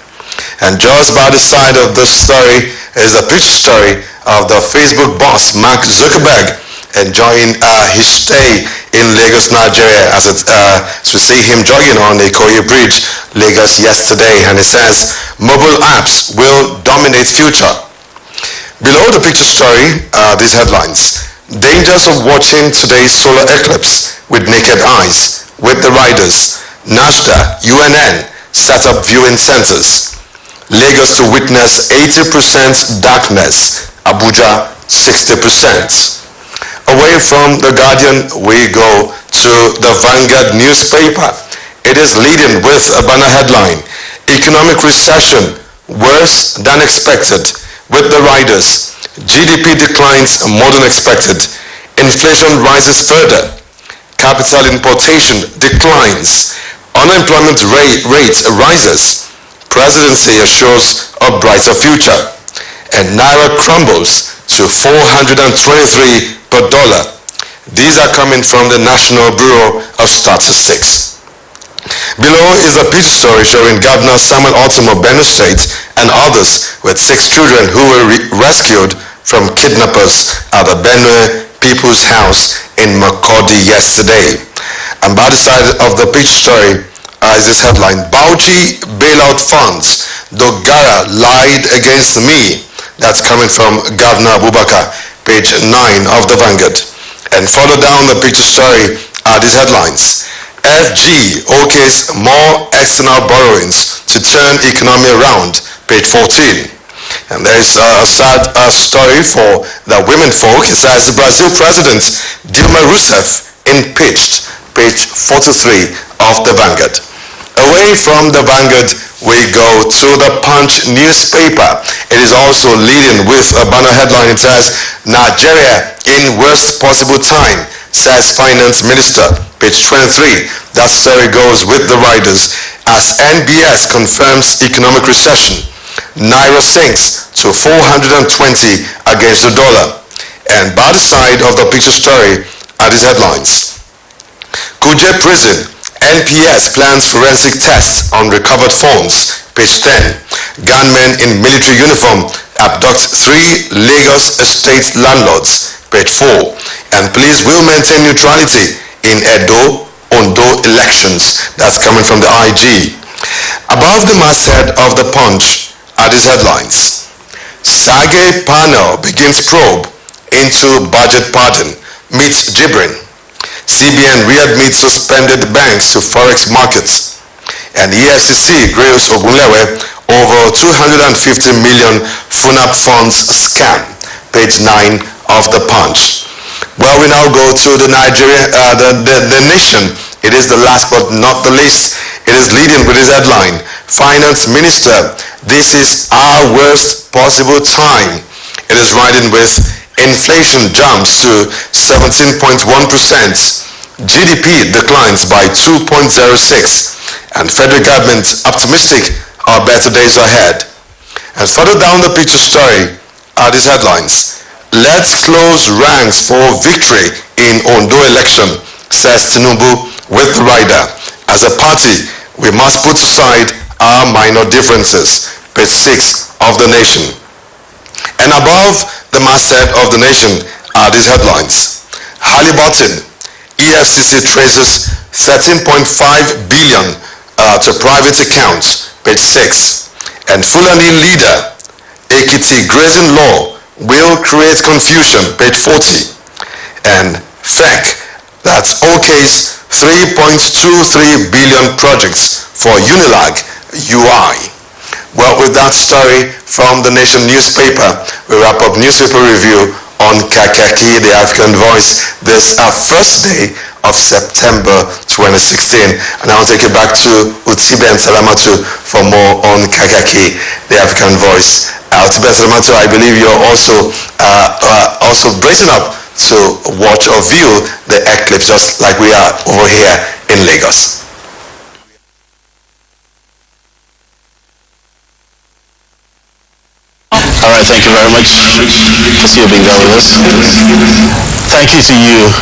And just by the side of this story is a picture story of the Facebook boss Mark Zuckerberg enjoying his stay in Lagos, Nigeria, as we see him jogging on the Ikoyi Bridge, Lagos yesterday. And it says, mobile apps will dominate future. Below the picture story, these headlines. Dangers of watching today's solar eclipse with naked eyes. With the riders, NASDA, UNN set up viewing centers. Lagos to witness 80% darkness, Abuja 60%. Away from The Guardian, we go to the Vanguard newspaper. It is leading with a banner headline, Economic Recession Worse Than Expected. With the riders, GDP declines more than expected. Inflation rises further. Capital importation declines. Unemployment rate rises. Presidency assures a brighter future. And Naira crumbles to 423 per dollar. These are coming from the National Bureau of Statistics. Below is a picture story showing Governor Samuel Ortom of Benue State and others with 6 children who were rescued from kidnappers at the Benue People's House in Makurdi yesterday. And by the side of the picture story is this headline, Bauchi bailout funds, Dogara lied against me. That's coming from Governor Abubakar, page 9 of the Vanguard. And further down the picture story are these headlines. FG okays more external borrowings to turn economy around, page 14. And there is a sad story for the women folk. It says the Brazil president Dilma Rousseff impeached, page 43 of the Vanguard. Away from the Vanguard, we go to the Punch newspaper. It is also leading with a banner headline. It says, Nigeria in worst possible time, says Finance Minister, page 23. That story goes with the riders. As NBS confirms economic recession, Naira sinks to 420 against the dollar. And by the side of the picture story are these headlines. Kuje Prison, NPS plans forensic tests on recovered phones, page 10. Gunmen in military uniform abduct 3 Lagos estate landlords, page 4. And police will maintain neutrality in Ondo elections. That's coming from the IG. Above the masthead of the Punch are these headlines. Sage panel begins probe into budget pardon, meets Jibrin. CBN readmits suspended banks to forex markets. And EFCC grills Ogunlewe over 250 million FUNAP funds scam, page 9 of the Punch. Well, we now go to the Nation. It is the last but not the least. It is leading with this headline. Finance Minister, this is our worst possible time. It is riding with inflation jumps to 17.1%. GDP declines by 2.06. And federal government optimistic are better days ahead. And further down the picture story are these headlines. Let's close ranks for victory in Ondo election, says Tinubu with the rider. As a party, we must put aside our minor differences, page 6 of the Nation. And above the masthead of the Nation are these headlines. Halliburton, EFCC traces 13.5 billion to private accounts, page 6. And Fulani leader, Ekiti grazing law will create confusion, page 40. And FEC, that's OK's 3.23 billion projects for Unilag UI. Well, with that story from the Nation newspaper, we wrap up newspaper review on Kakaaki, the African Voice, this first day of September 2016. And I'll take you back to Utibe and Salamatu for more on Kakaaki, the African Voice. Utibe and Salamatu, I believe you're also bracing up to watch or view the eclipse just like we are over here in Lagos. All right, thank you very much for being there with us. Thank you to you,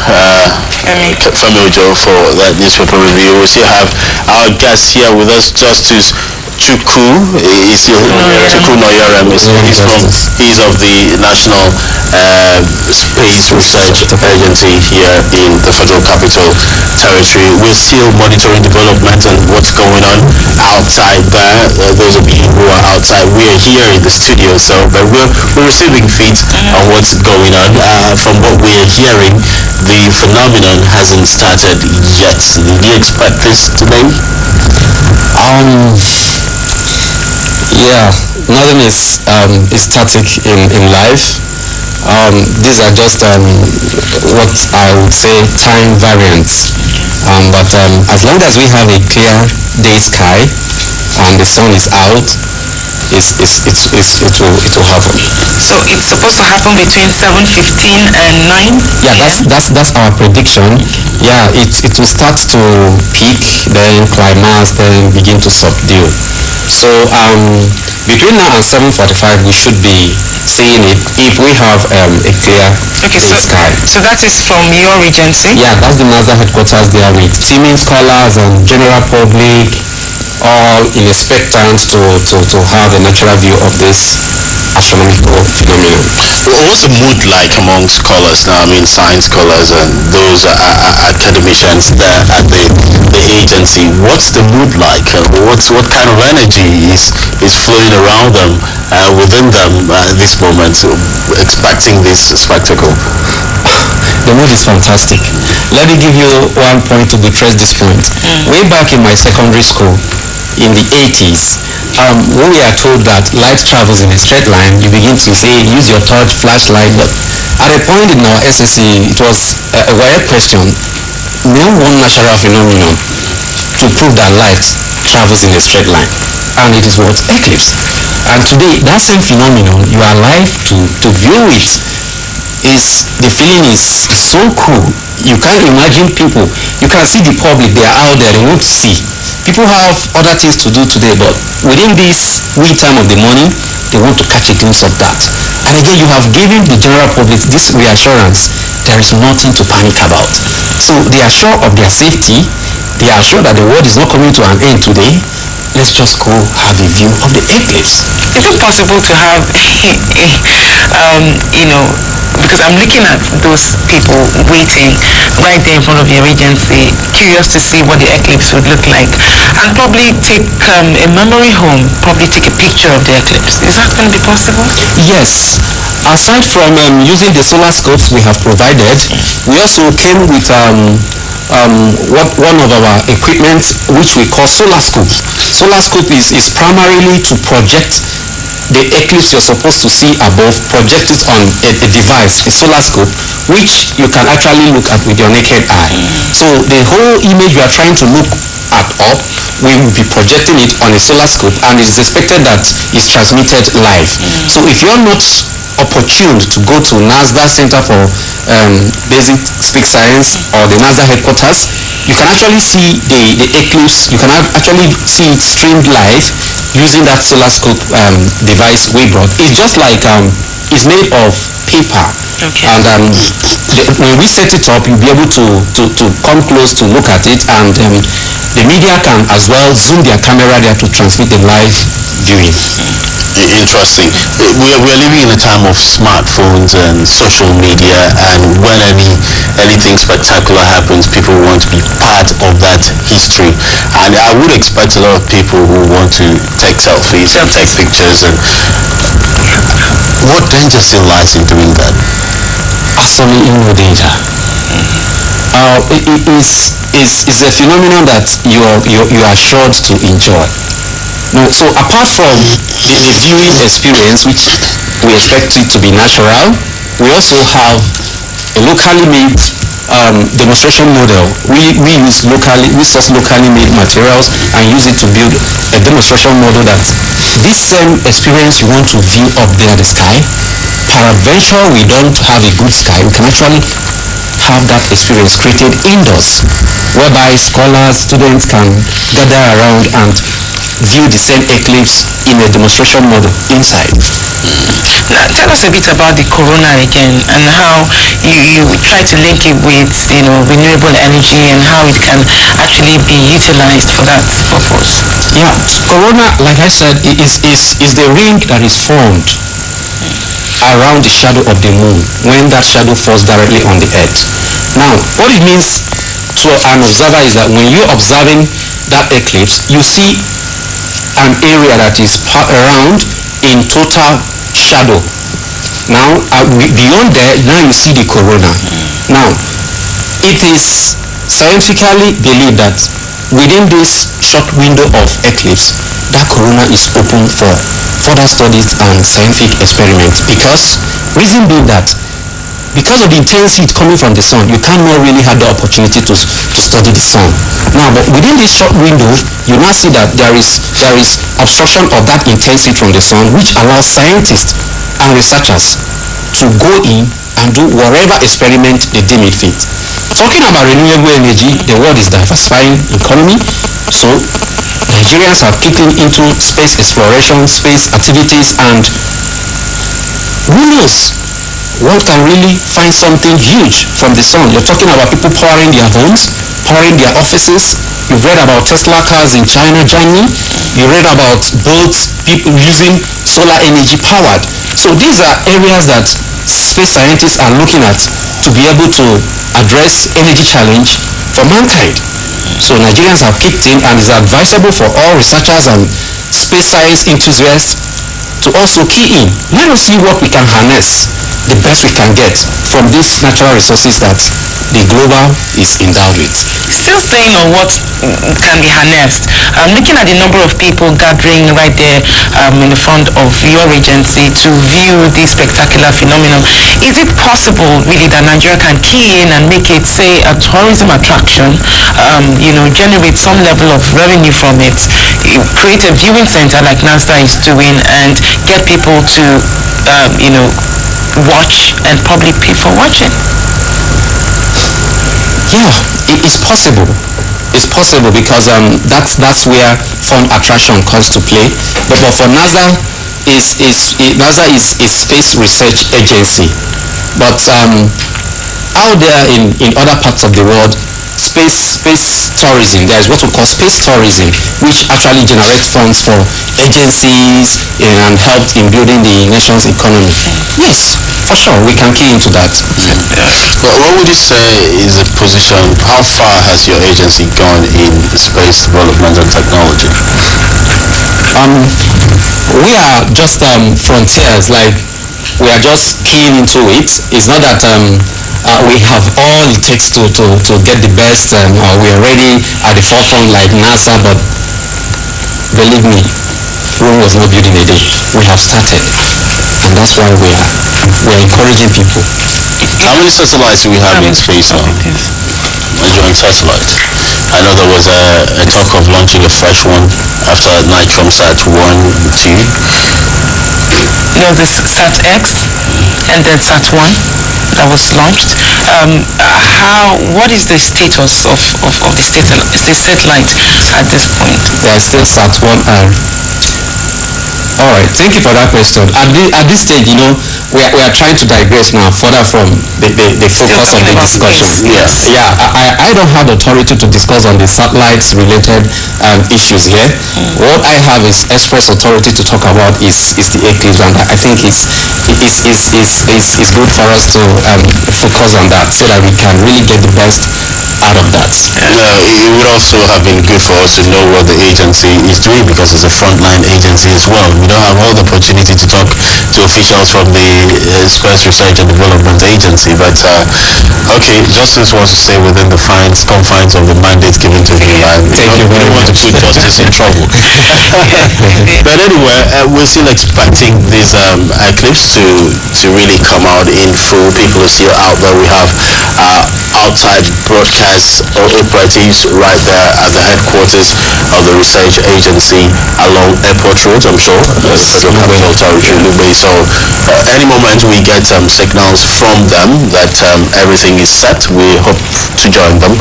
Femi Ojo, for that newspaper review. We still have our guest here with us, Justice Chukwu. He's Chukwu Noyorem. He's of the National Space Research Agency here in the Federal Capital Territory. We're still monitoring development and what's going on outside there. Those of you who are outside, we're here in the studio, but we're receiving feeds on what's going on. From what we're hearing, the phenomenon hasn't started yet. Did you expect this today? Yeah, nothing is static in life. These are just what I would say time variants. But as long as we have a clear day sky and the sun is out, it will happen. So it's supposed to happen between 7:15 and 9? Yeah, that's our prediction. Yeah, it will start to peak, then climax, then begin to subdue. So between now and 7:45 we should be seeing it if we have a clear sky. So that is from your regency? Yeah, that's the NASA headquarters there with teaming scholars and general public, all in expectant to have a natural view of this astronomical phenomenon. What's the mood like among scholars now? I mean, science scholars and those academicians there at the agency. What's the mood like? What kind of energy is flowing around them within them at this moment, expecting this spectacle? The mood is fantastic. Let me give you one point to buttress this point. Way back in my secondary school, in the 80s, when we are told that light travels in a straight line, you begin to say, use your torch, flashlight. But at a point in our SSC, it was a weird question. Name one natural phenomenon to prove that light travels in a straight line. And it is what? Eclipse. And today, that same phenomenon, you are alive to view it. The feeling is so cool. You can't imagine people. You can see the public, they are out there, they want to see. People have other things to do today, but within this wee time of the morning, they want to catch a glimpse of that. And again, you have given the general public this reassurance, there is nothing to panic about. So they are sure of their safety, they are sure that the world is not coming to an end today. Let's just go have a view of the eclipse. Is it possible to have because I'm looking at those people waiting right there in front of your agency, curious to see what the eclipse would look like, and probably take a memory home, probably take a picture of the eclipse. Is that going to be possible? Yes. Aside from using the solar scopes we have provided, we also came with one of our equipment which we call solar scope. Solar scope is primarily to project the eclipse you're supposed to see above, project it on a device, a solar scope, which you can actually look at with your naked eye. So the whole image you are trying to look at up, we will be projecting it on a solar scope, and it is expected that it's transmitted live. So if you're not opportune to go to NASDAQ Center for Basic Space Science or the NASDAQ headquarters, you can actually see the eclipse, you can actually see it streamed live using that solar scope device we brought. It's just like, it's made of paper. Okay. And when we set it up, you'll be able to come close to look at it, and the media can as well zoom their camera there to transmit the live viewing. Interesting. We're living in a time of smartphones and social media, and when anything spectacular happens, people want to be part of that history. And I would expect a lot of people who want to take selfies and take pictures. And what danger still lies in doing that? Absolutely no danger. It is a phenomenon that you are assured to enjoy. Now, so apart from the viewing experience, which we expect it to be natural, we also have a locally made demonstration model. We source locally made materials and use it to build a demonstration model that this same experience you want to view up there in the sky, peradventure we don't have a good sky, we can actually have that experience created indoors, whereby scholars, students can gather around and view the same eclipse in a demonstration model inside. Now, tell us a bit about the corona again, and how you try to link it with renewable energy, and how it can actually be utilized for that purpose. Yeah, corona, like I said, is the ring that is formed around the shadow of the moon when that shadow falls directly on the earth. Now, what it means to an observer is that when you're observing that eclipse, you see an area that is around in total shadow. Now, beyond there, now you see the corona. Now, it is scientifically believed that within this short window of eclipse, that corona is open for further studies and scientific experiments, because reason being that because of the intense heat coming from the sun, you cannot really have the opportunity to study the sun. Now, but within this short window, you now see that there is obstruction of that intense heat from the sun, which allows scientists and researchers to go in and do whatever experiment they deem it fit. Talking about renewable energy, the world is diversifying economy, so Nigerians have kicked into space exploration, space activities, and who knows? One can really find something huge from the sun. You're talking about people powering their homes, powering their offices. You've read about Tesla cars in China, Germany. You read about boats, people using solar energy powered. So these are areas that space scientists are looking at to be able to address energy challenge for mankind. So Nigerians have kicked in, and it's advisable for all researchers and space science enthusiasts to also key in. Let us see what we can harness, the best we can get from these natural resources that the global is endowed with. Still saying on what can be harnessed, looking at the number of people gathering right there in the front of your agency to view this spectacular phenomenon, is it possible really that Nigeria can key in and make it, say, a tourism attraction, generate some level of revenue from it, create a viewing center like NASDA is doing, and get people to, watch and probably pay for watching? Yeah, it's possible. It's possible because that's where fun attraction comes to play. But for NASA, NASA is a space research agency. But out there in other parts of the world, space tourism, there is what we call space tourism, which actually generates funds for agencies and helped in building the nation's economy. Yes, for sure, we can key into that. Well, what would you say is the position, how far has your agency gone in space development and technology? We are just frontiers, like we are just keying into it. It's not that we have all it takes to get the best, or we are already at the forefront like NASA, but believe me, Rome was not built in a day. We have started, and that's why we're encouraging people. How many satellites do we have in space now? Enjoying satellites. I know there was a talk of launching a fresh one after NICOMSAT 1 and 2. There was SAT-X and then SAT-1 that was launched. What is the status of the satellite at this point? There is still SAT-1 and... All right, thank you for that question. At this stage, we are trying to digress now further from the focus of the discussion. Yes. Yeah, I don't have authority to discuss on the satellites related issues here. What I have is express authority to talk about is the eclipse, and I think it's good for us to focus on that so that we can really get the best out of that. It would also have been good for us to know what the agency is doing, because it's a frontline agency as well. We don't have all the opportunity to talk to officials from the Space Research and Development Agency, but okay, Justice wants to stay within the confines of the mandate given to him. Thank you very much. We don't want to put Justice in trouble. But anyway, we're still expecting this eclipse to really come out in full. People are still out there. We have outside broadcast operatives right there at the headquarters of the research agency along Airport Road, I'm sure, Federal Capital Territory, Lube. So any moment we get signals from them that everything is set, we hope to join them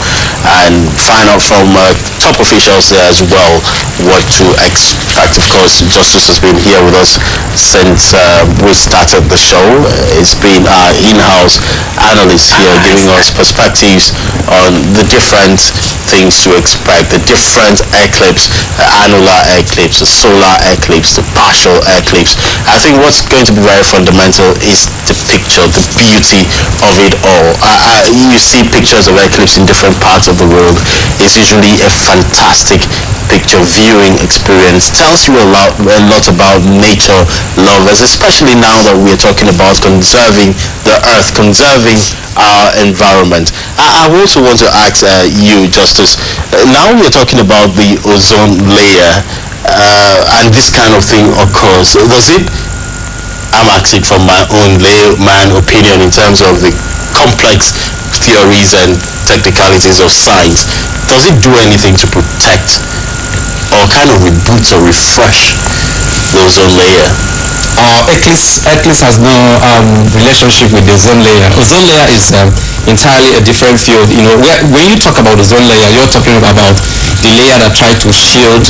and find out from top officials there as well what to expect. Of course, Justice has been here with us since we started the show. It's been our in-house analyst here giving us perspectives on the different things to expect, the different eclipse, the annular eclipse, the solar eclipse, the partial eclipse. I think what's going to be very fundamental is the picture, the beauty of it all. You see pictures of eclipse in different parts of the world. It's usually a fantastic picture viewing experience. Tells you a lot about nature lovers, especially now that we're talking about conserving the earth, conserving our environment. I also want to ask you, Justice, now we're talking about the ozone layer and this kind of thing occurs. I'm asking from my own layman opinion in terms of the complex theories and technicalities of science, does it do anything to protect or kind of reboot or refresh the ozone layer? Eclipse has no relationship with the ozone layer. Ozone layer is entirely a different field. When you talk about ozone layer, you're talking about the layer that tries to shield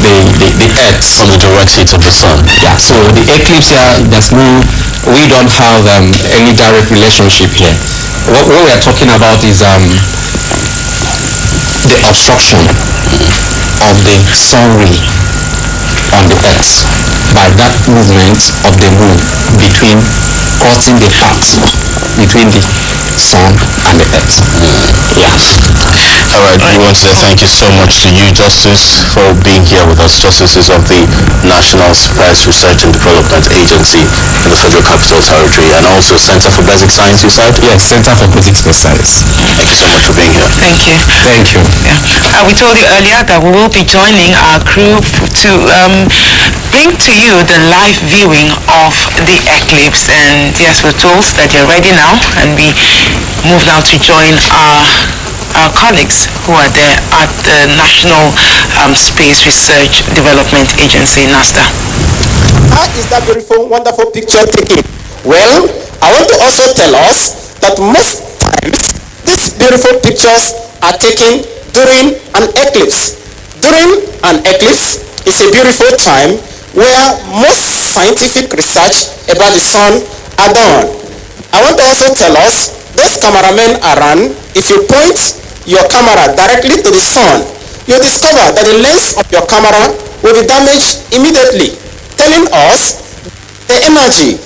the earth from the direct heat of the sun. Yeah, so the eclipse here, we don't have any direct relationship here. What we are talking about is the obstruction of the sun ray on the earth by that movement of the moon between cutting the path between the sun and the earth. Yeah. All right, we want to say thank you so much to you, Justice, for being here with us. Justice is of the National Space Research and Development Agency in the Federal Capital Territory, and also Center for Basic Science, you said? Yes, Center for Basic Science. Thank you so much for being here. Thank you. Thank you. Yeah. We told you earlier that we will be joining our crew to bring to you the live viewing of the eclipse. And yes, we're told that you're ready now, and we move now to join our colleagues who are there at the National Space Research Development Agency, NASDA. How is that beautiful, wonderful picture taken? Well, I want to also tell us that most times these beautiful pictures are taken during an eclipse. During an eclipse is a beautiful time where most scientific research about the sun are done. I want to also tell us, those cameramen around, if you point your camera directly to the sun, you discover that the lens of your camera will be damaged immediately, telling us the energy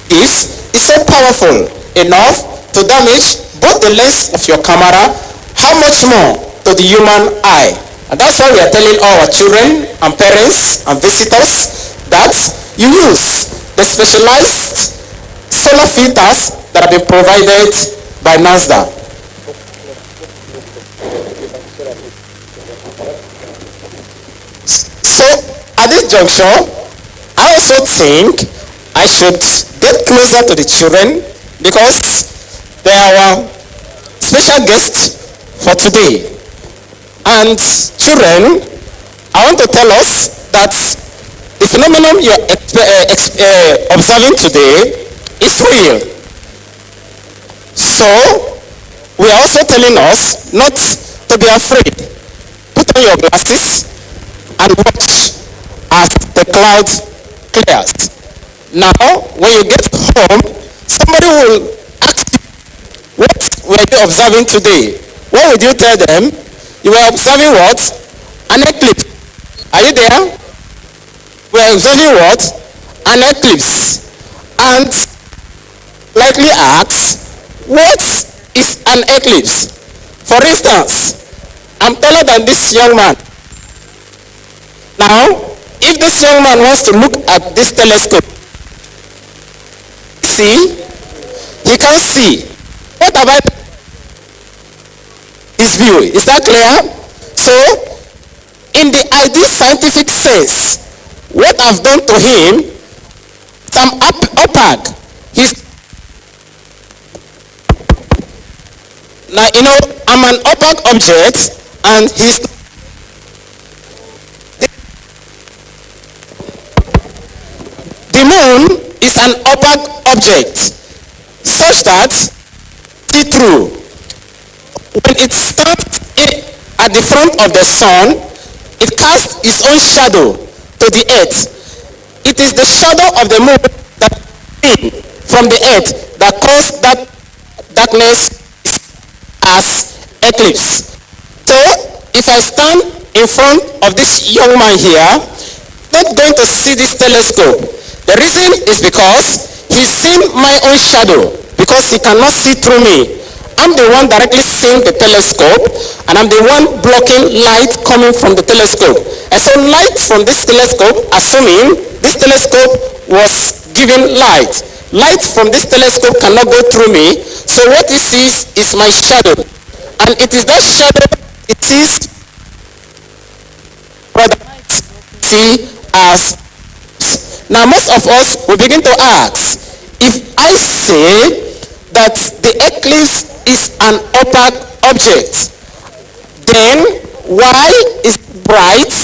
is so powerful enough to damage both the lens of your camera, how much more to the human eye. And that's why we are telling our children and parents and visitors that you use the specialized solar filters that have been provided by NASDA. So at this juncture, I also think I should get closer to the children because they are our special guests for today. And children, I want to tell us that the phenomenon you're observing today is real. So we are also telling us not to be afraid. Put on your glasses and watch as the cloud clears. Now, when you get home, somebody will ask you, what were you observing today? What would you tell them? You were observing what? An eclipse. Are you there? We are observing what? An eclipse. And likely ask, what is an eclipse? For instance, I'm taller than this young man. Now, if this young man wants to look at this telescope, see, he can't see. What about his view? Is that clear? So, in the ideal scientific sense, what I've done to him, I'm opaque. Now, you know, I'm an opaque object, and he's the moon is an opaque object, such that see-through. When it stands at the front of the sun, it casts its own shadow to the earth. It is the shadow of the moon that from the earth that caused that darkness as eclipse. So, if I stand in front of this young man here, not going to see this telescope. The reason is because he's seen my own shadow, because he cannot see through me. I'm the one directly seeing the telescope, and I'm the one blocking light coming from the telescope. And so light from this telescope, assuming this telescope was giving light, light from this telescope cannot go through me, so what he sees is my shadow. And it is that shadow it is see as. Now most of us will begin to ask, if I say that the eclipse is an opaque object, then why is it bright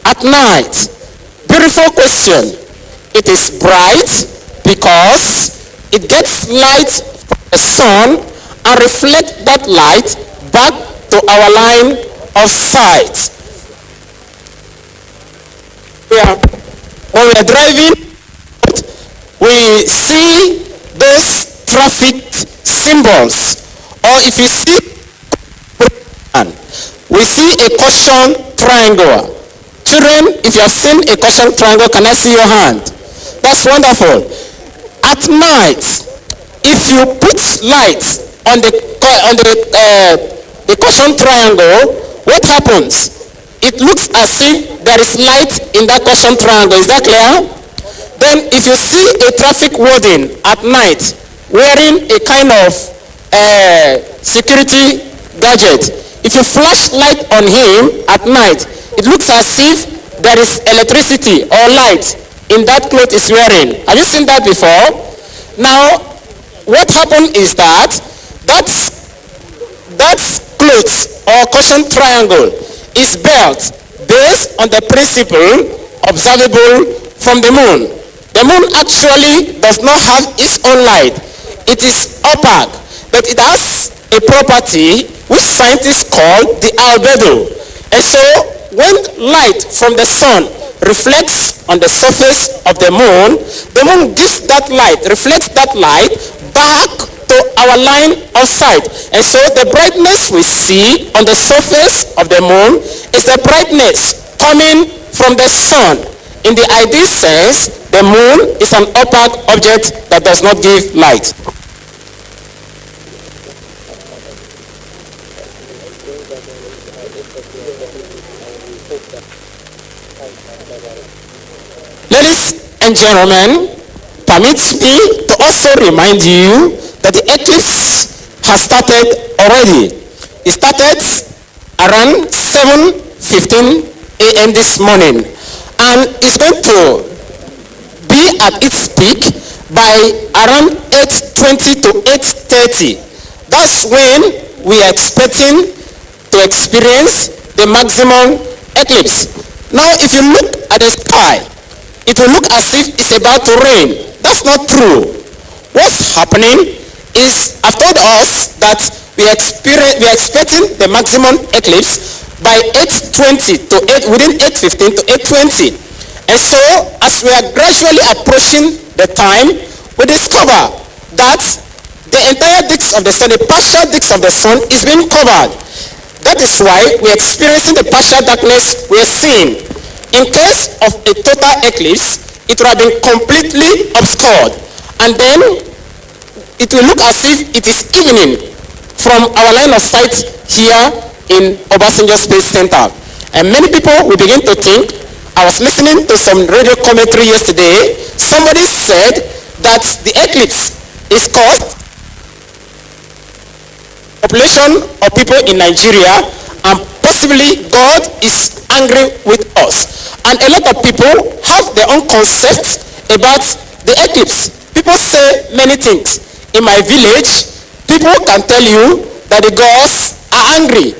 at night? Beautiful question. It is bright because it gets light from the sun and reflects that light back to our line of sight. When we are driving, we see those traffic symbols, or if you see, we see a caution triangle. Children, if you have seen a caution triangle, can I see your hand? That's wonderful. At night, if you put light on the caution triangle, what happens? It looks as if there is light in that caution triangle. Is that clear? Then if you see a traffic warden at night wearing a kind of security gadget, if you flash light on him at night, it looks as if there is electricity or light in that cloth he's wearing. Have you seen that before? Now, what happened is that cloth or caution triangle is built based on the principle observable from the moon. The moon actually does not have its own light. It is opaque, but it has a property which scientists call the albedo. And so when light from the sun reflects on the surface of the moon gives that light, reflects that light back to our line of sight. And so the brightness we see on the surface of the moon is the brightness coming from the sun. In the ideal sense, the moon is an opaque object that does not give light. Ladies and gentlemen, permit me to also remind you that the eclipse has started already. It started around 7:15 a.m. this morning, and it's going to be at its peak by around 8:20 to 8:30. That's when we are expecting to experience the maximum eclipse. Now, if you look at the sky, it will look as if it's about to rain. That's not true. What's happening is, I've told us that we are expecting the maximum eclipse by 8:20 to 8, within 8:15 to 8:20. And so, as we are gradually approaching the time, we discover that the entire disk of the sun, the partial disk of the sun, is being covered. That is why we are experiencing the partial darkness we are seeing. In case of a total eclipse, it would have been completely obscured, and then it will look as if it is evening from our line of sight here in Obasanjo Space Center. And many people will begin to think, I was listening to some radio commentary yesterday, somebody said that the eclipse is caused population of people in Nigeria, and possibly God is angry with us. And a lot of people have their own concepts about the eclipse. People say many things. In my village, people can tell you that the gods are angry.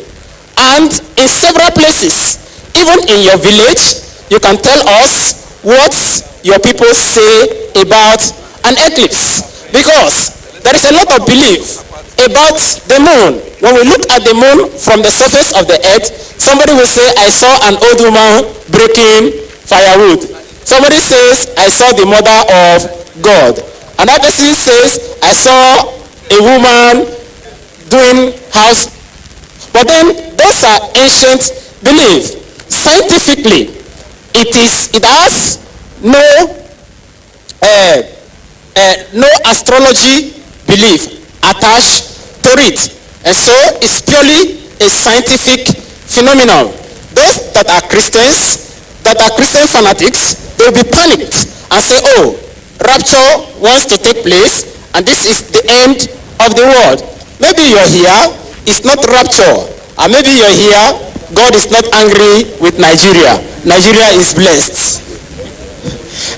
And in several places, even in your village, you can tell us what your people say about an eclipse. Because there is a lot of belief about the moon. When we look at the moon from the surface of the earth, somebody will say, I saw an old woman breaking firewood. Somebody says, I saw the mother of God. Another person says, I saw a woman doing house. But then those are ancient beliefs. Scientifically, it has no astrology belief attached to it, and so it's purely a scientific phenomenon. Those that are Christians, that are Christian fanatics, they will be panicked and say, oh, rapture wants to take place and this is the end of the world. Maybe you're here, it's not rapture, and maybe you're here, God is not angry with Nigeria. Nigeria is blessed.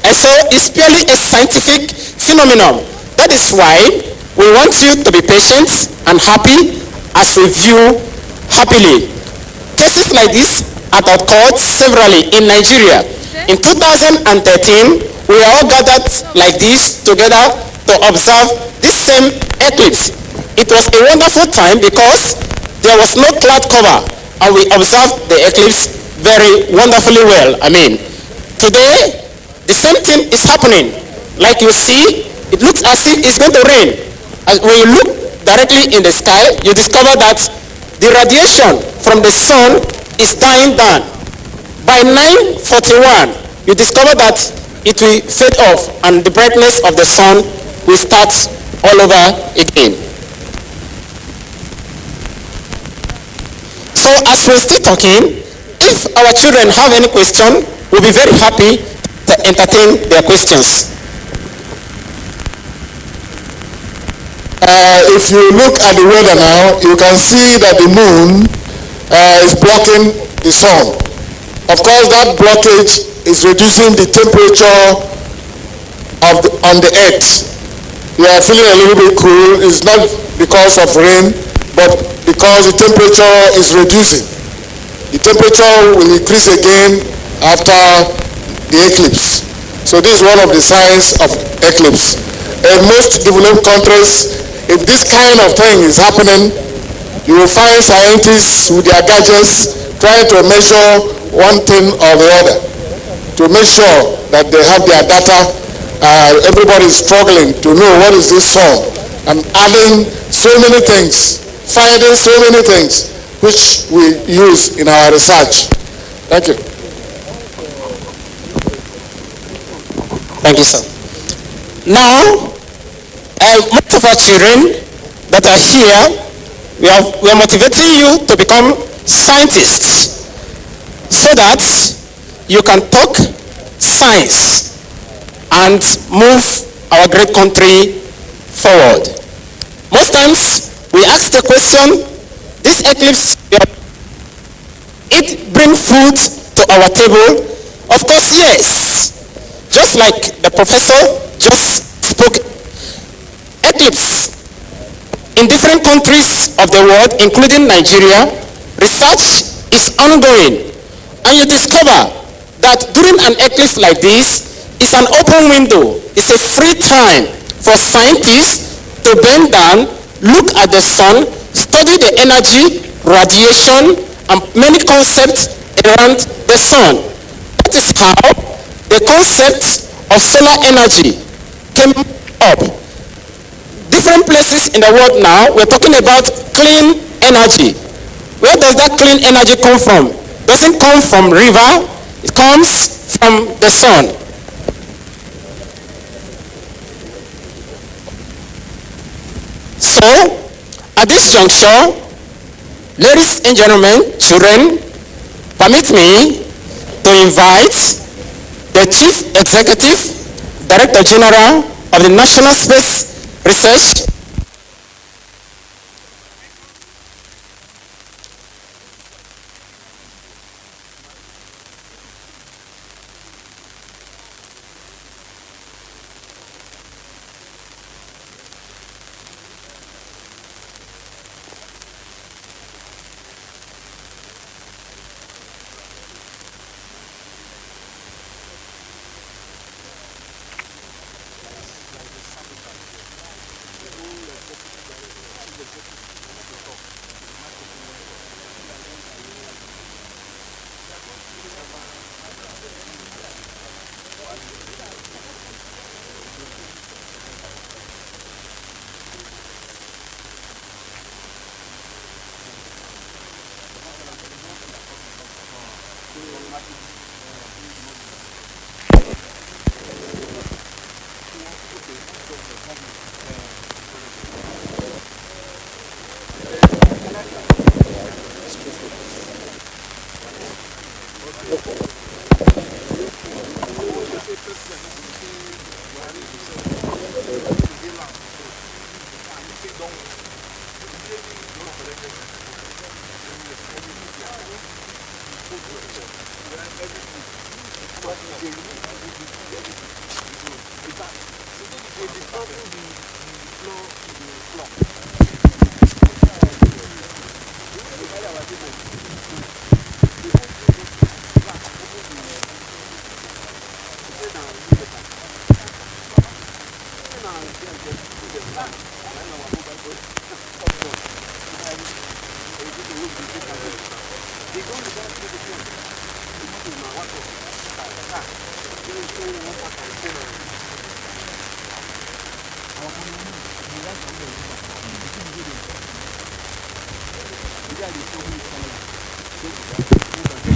And so it's purely a scientific phenomenon. That is why we want you to be patient and happy as we view happily. Cases like this have occurred severally in Nigeria. In 2013, we were all gathered like this together to observe this same eclipse. It was a wonderful time because there was no cloud cover, and we observed the eclipse very wonderfully well. Today, the same thing is happening. Like you see, it looks as if it's going to rain. When you look directly in the sky, you discover that the radiation from the sun is dying down. By 9:41, you discover that it will fade off and the brightness of the sun we start all over again. So as we're still talking, if our children have any question, we'll be very happy to entertain their questions. If you look at the weather now, you can see that the moon is blocking the sun. Of course, that blockage is reducing the temperature on the earth. We are feeling a little bit cool. It's not because of rain, but because the temperature is reducing. The temperature will increase again after the eclipse. So this is one of the signs of eclipse. In most developed countries, if this kind of thing is happening, you will find scientists with their gadgets trying to measure one thing or the other to make sure that they have their data. Everybody is struggling to know what is this from, and adding so many things, finding so many things which we use in our research. Thank you. Thank you, sir. Now, most of our children that are here, we are motivating you to become scientists so that you can talk science and move our great country forward. Most times we ask the question, this eclipse, it bring food to our table? Of course, yes. Just like the professor just spoke, eclipse in different countries of the world, including Nigeria, research is ongoing, and you discover that during an eclipse like this, it's an open window. It's a free time for scientists to bend down, look at the sun, study the energy, radiation, and many concepts around the sun. That is how the concept of solar energy came up. Different places in the world now, we're talking about clean energy. Where does that clean energy come from? It doesn't come from river, it comes from the sun. So, at this juncture, ladies and gentlemen, children, permit me to invite the Chief Executive Director General of the National Space Research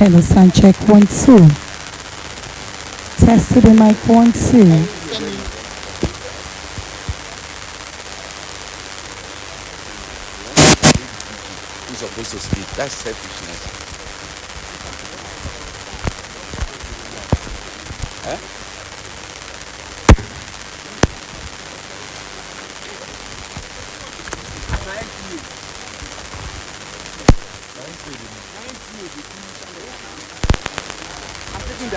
Hello, sound check 1 2. Test to the mic 1 2. supposed to speak. That's selfishness. Eh? I'm taking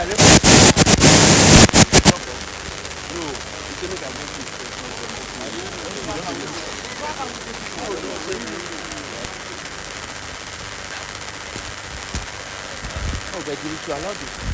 but you need to allow this.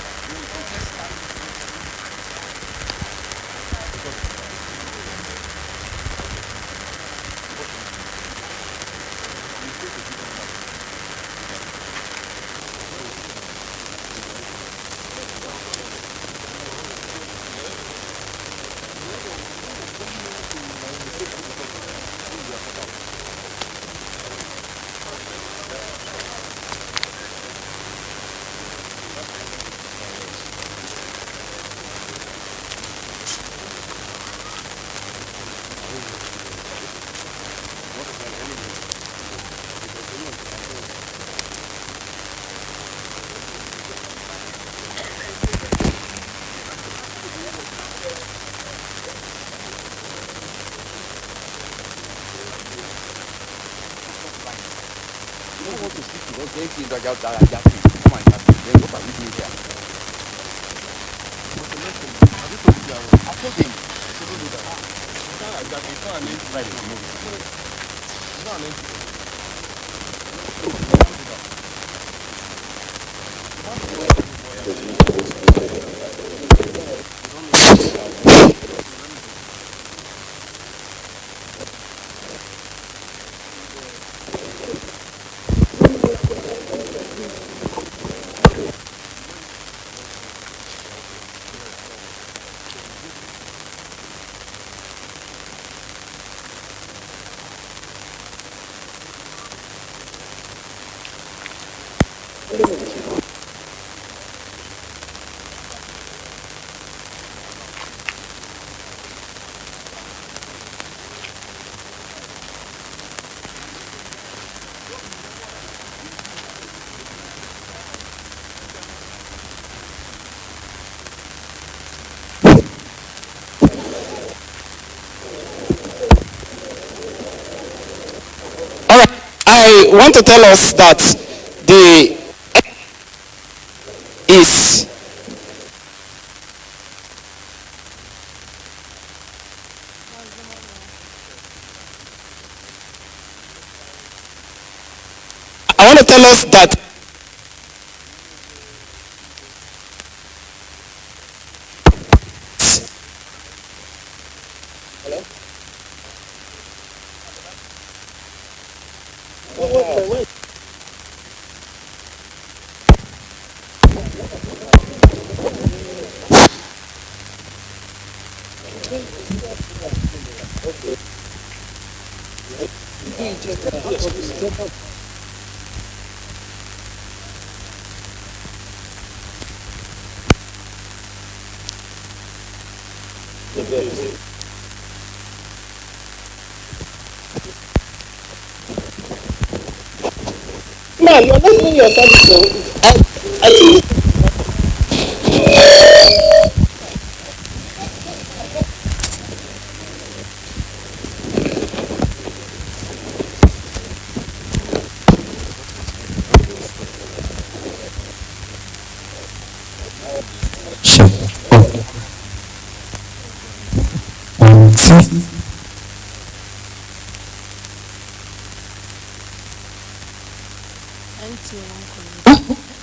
I want to tell us that the is I want to tell us that man, you're not doing your service. I think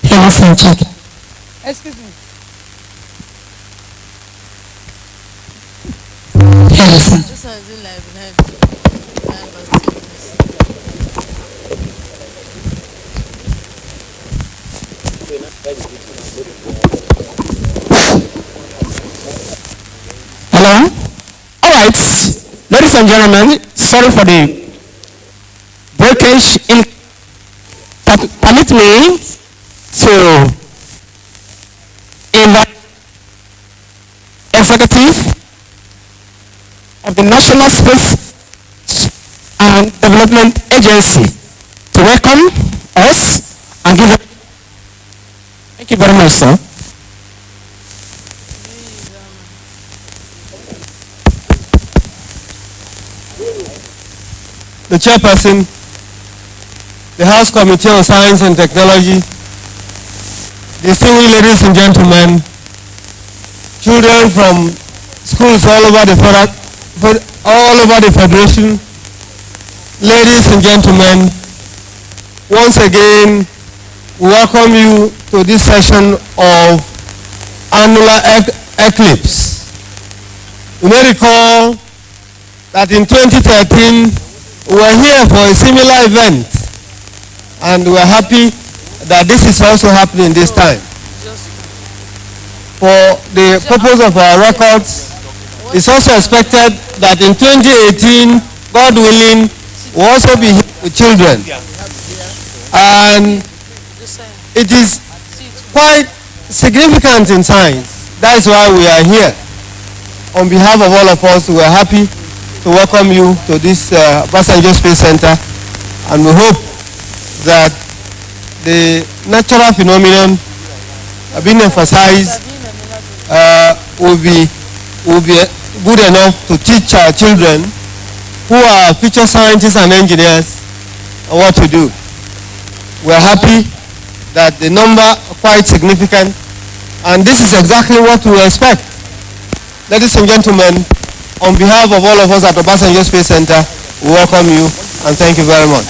Hello, sound check. Excuse me. Hello, sir. This one is live behind. Hello? Alright, ladies and gentlemen, sorry for the breakage. Permit me to invite executive of the National Space and Development Agency to welcome us and give. Thank you very much, sir. The chairperson, the House Committee on Science and Technology, distinguished ladies and gentlemen, children from schools all over the Federation, ladies and gentlemen, once again, we welcome you to this session of annular eclipse. You may recall that in 2013, we were here for a similar event, and we are happy that this is also happening this time. For the purpose of our records, it's also expected that in 2018, God willing, we'll also be here with children. And it is quite significant in science. That is why we are here. On behalf of all of us, we are happy to welcome you to this Passenger Space Center, and we hope that the natural phenomenon being emphasized will be good enough to teach our children who are future scientists and engineers what to do. We are happy that the number are quite significant, and this is exactly what we expect. Ladies and gentlemen, on behalf of all of us at the Passenger Space Center, we welcome you and thank you very much.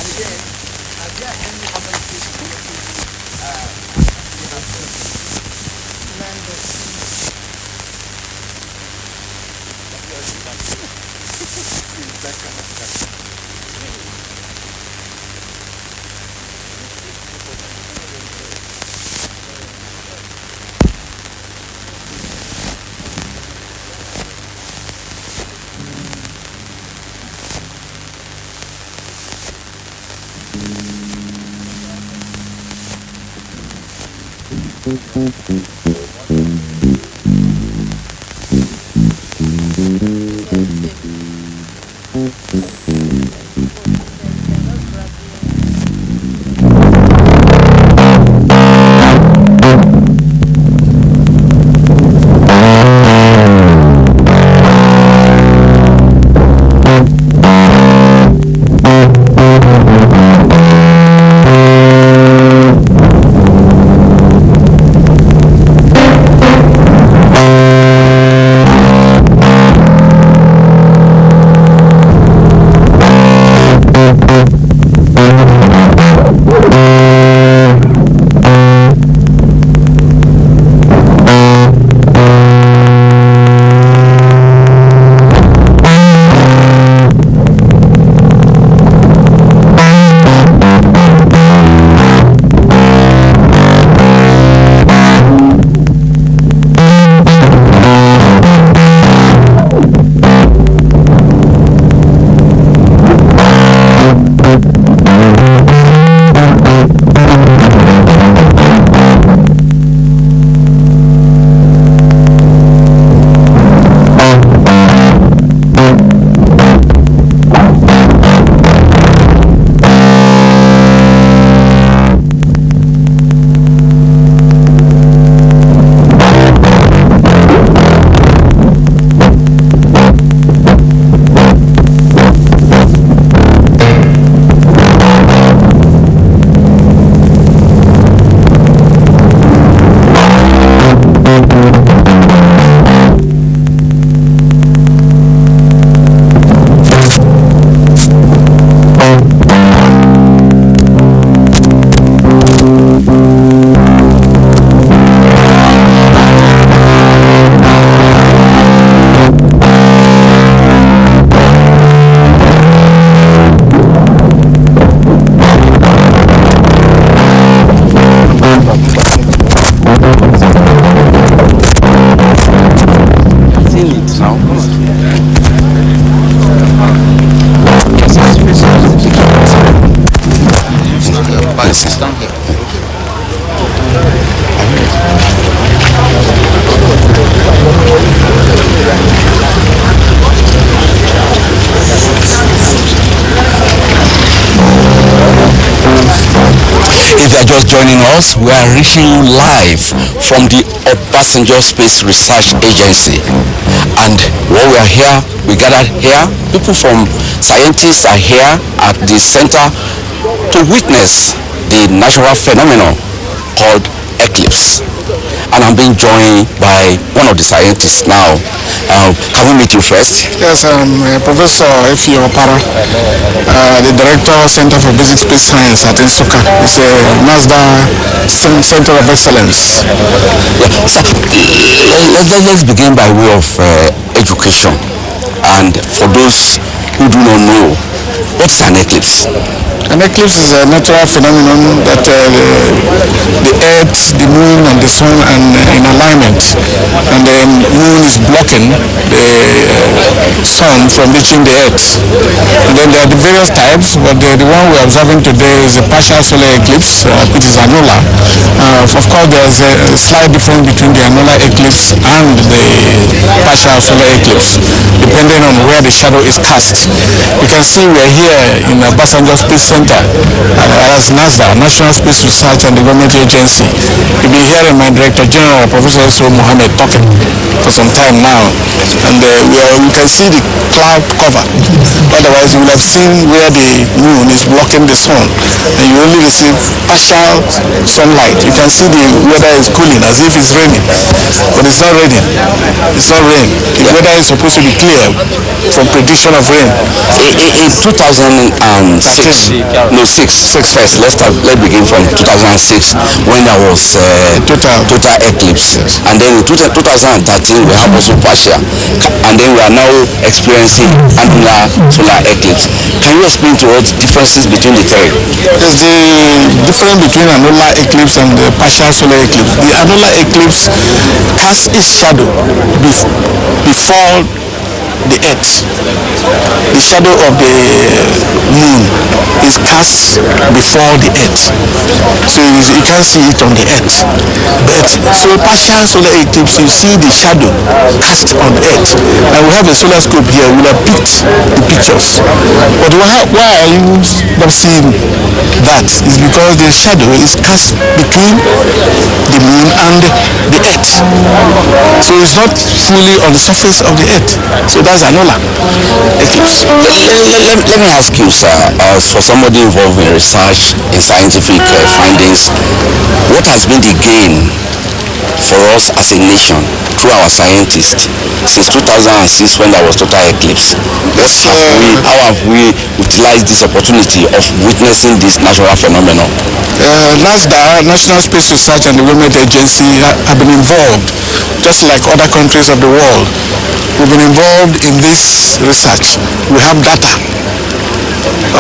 are just joining us, we are reaching you live from the Obasanjo Space Research Agency. And while we are here, we gathered here, people from scientists are here at the center to witness the natural phenomenon called eclipse. And I'm being joined by one of the scientists now. Can we meet you first? Yes, I'm Professor Efi Opara, the Director Center for Basic Space Science at Nsukka. It's a NASDA Center of Excellence. Yeah, so, let's begin by way of education. And for those who do not know, what is an eclipse? An eclipse is a natural phenomenon that the earth, the moon and the sun are in alignment, and the moon is blocking the sun from reaching the earth. And then there are the various types, but the one we're observing today is a partial solar eclipse, which is annular. Of course, there's a slight difference between the annular eclipse and the partial solar eclipse, depending on where the shadow is cast. You can see we're here in Obasanjo Space Center as NASDA, National Space Research and Development Agency. You've been hearing my Director General, Professor S.O. Mohammed, talking for some time now. And we can see the cloud cover. Otherwise, you will have seen where the moon is blocking the sun, and you only receive partial sunlight. You can see the weather is cooling as if it's raining, but it's not raining. It's not rain. The weather is supposed to be clear from prediction of rain. In 2006, six first. Let's begin from 2006 when there was total eclipse, and then in 2013 we have also partial, and then we are now experiencing annular solar eclipse. Can you explain to us the differences between the three? There's the difference between annular eclipse and the partial solar eclipse. The annular eclipse casts its shadow before the earth. The shadow of the moon is cast before the earth, so you can't see it on the earth. But so partial solar eclipse, you see the shadow cast on earth, and we have a solar scope here. We'll have picked the pictures. But why are you not seeing that? Is because the shadow is cast between the moon and the earth, so it's not fully on the surface of the earth. So that's annular eclipse. Let me ask you, sir, as for somebody involved in research, in scientific findings, what has been the gain for us as a nation through our scientists since 2006 when there was total eclipse? How have we utilized this opportunity of witnessing this natural phenomenon? NASDA, National Space Research and Development Agency, have been involved, just like other countries of the world. We've been involved in this research. We have data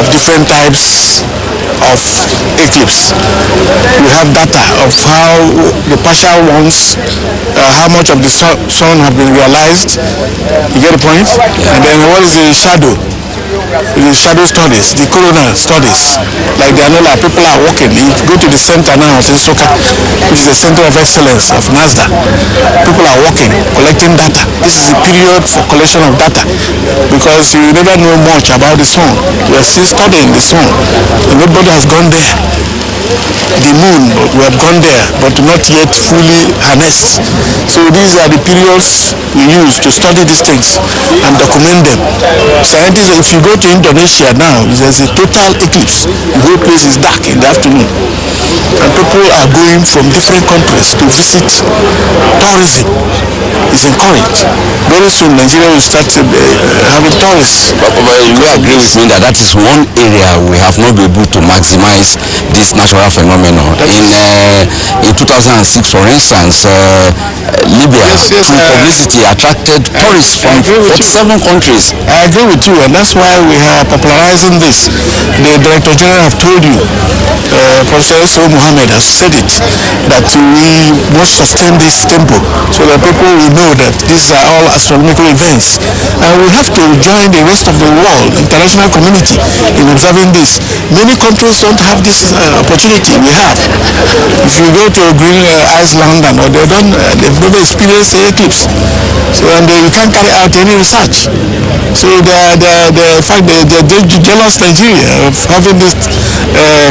of different types of eclipse. We have data of how the partial ones, how much of the sun have been realized. You get the point? And then what is the shadow? The shadow studies, the coronal studies, like the annular. People are working. You go to the center now at Nsukka, which is the center of excellence of NASDA. People are working, collecting data. This is a period for collection of data, because you never know much about the sun. We are still studying the sun, and nobody has gone there. The moon, we have gone there, but not yet fully harnessed. So these are the periods we use to study these things and document them. Scientists, if you go to Indonesia now, there's a total eclipse. The whole place is dark in the afternoon, and people are going from different countries to visit. Tourism is encouraged. Very soon Nigeria will start having tourists. But you agree with me that that is one area we have not been able to maximize this natural phenomenon. In 2006, for instance, Libya, through publicity, attracted tourists from 47 countries. I agree with you, and that's why we are popularizing this. The Director General have told you, Professor S.O. Mohammed has said it, that we must sustain this tempo so that people will know that these are all astronomical events. And we have to join the rest of the world, international community, in observing this. Many countries don't have this opportunity we have. If you go to Green Iceland, and they've never experienced an eclipse, so and you can't carry out any research. So in fact they're jealous Nigeria of having this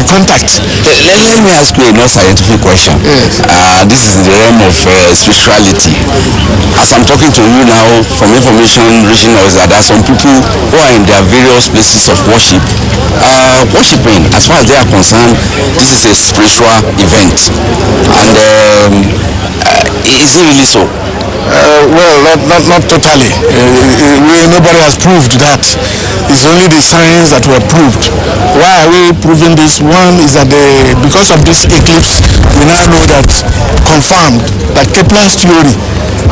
contact Yes. Let me ask you a non-scientific question. Yes. This is in the realm of spirituality. As I'm talking to you now, from information reaching us, that there are some people who are in their various places of worship, worshiping. As far as they are concerned, this is a spiritual event. And is it really so? Well, not totally. Nobody has proved that. It's only the science that were proved. Why are we proving this? One is that because of this eclipse, we now know that confirmed that Kepler's theory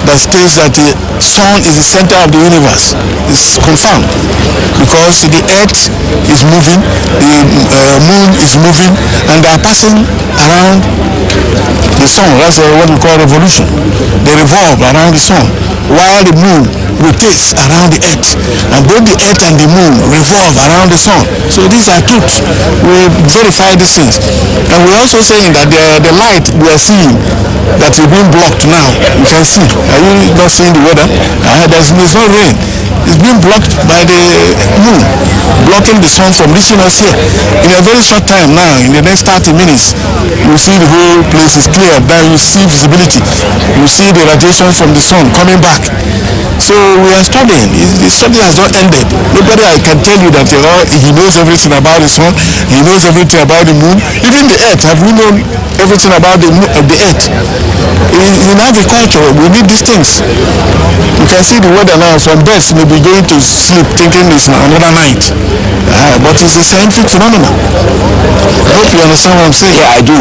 that states that the sun is the center of the universe is confirmed, because the earth is moving, the moon is moving, and they are passing around the sun. That's what we call revolution. They revolve around the sun, while the moon rotates around the earth, and both the earth and the moon revolve around the sun. So these are truths. We verify these things, and we're also saying that the light we are seeing that is being blocked now, you can see. Are you not seeing the weather? There's no rain. It's being blocked by the moon, blocking the sun from reaching us here. In a very short time now, in the next 30 minutes, you see the whole place is clear. Then you see visibility. You see the radiation from the sun coming back. So we are studying. The study has not ended. Nobody can tell you that he knows everything about the sun. He knows everything about the moon. Even the earth. Have we known everything about the earth? In agriculture, we need these things. You can see the weather now. Some birds may be going to sleep thinking it's another night. But it's a scientific phenomenon. I hope you understand what I'm saying. Yeah, I do.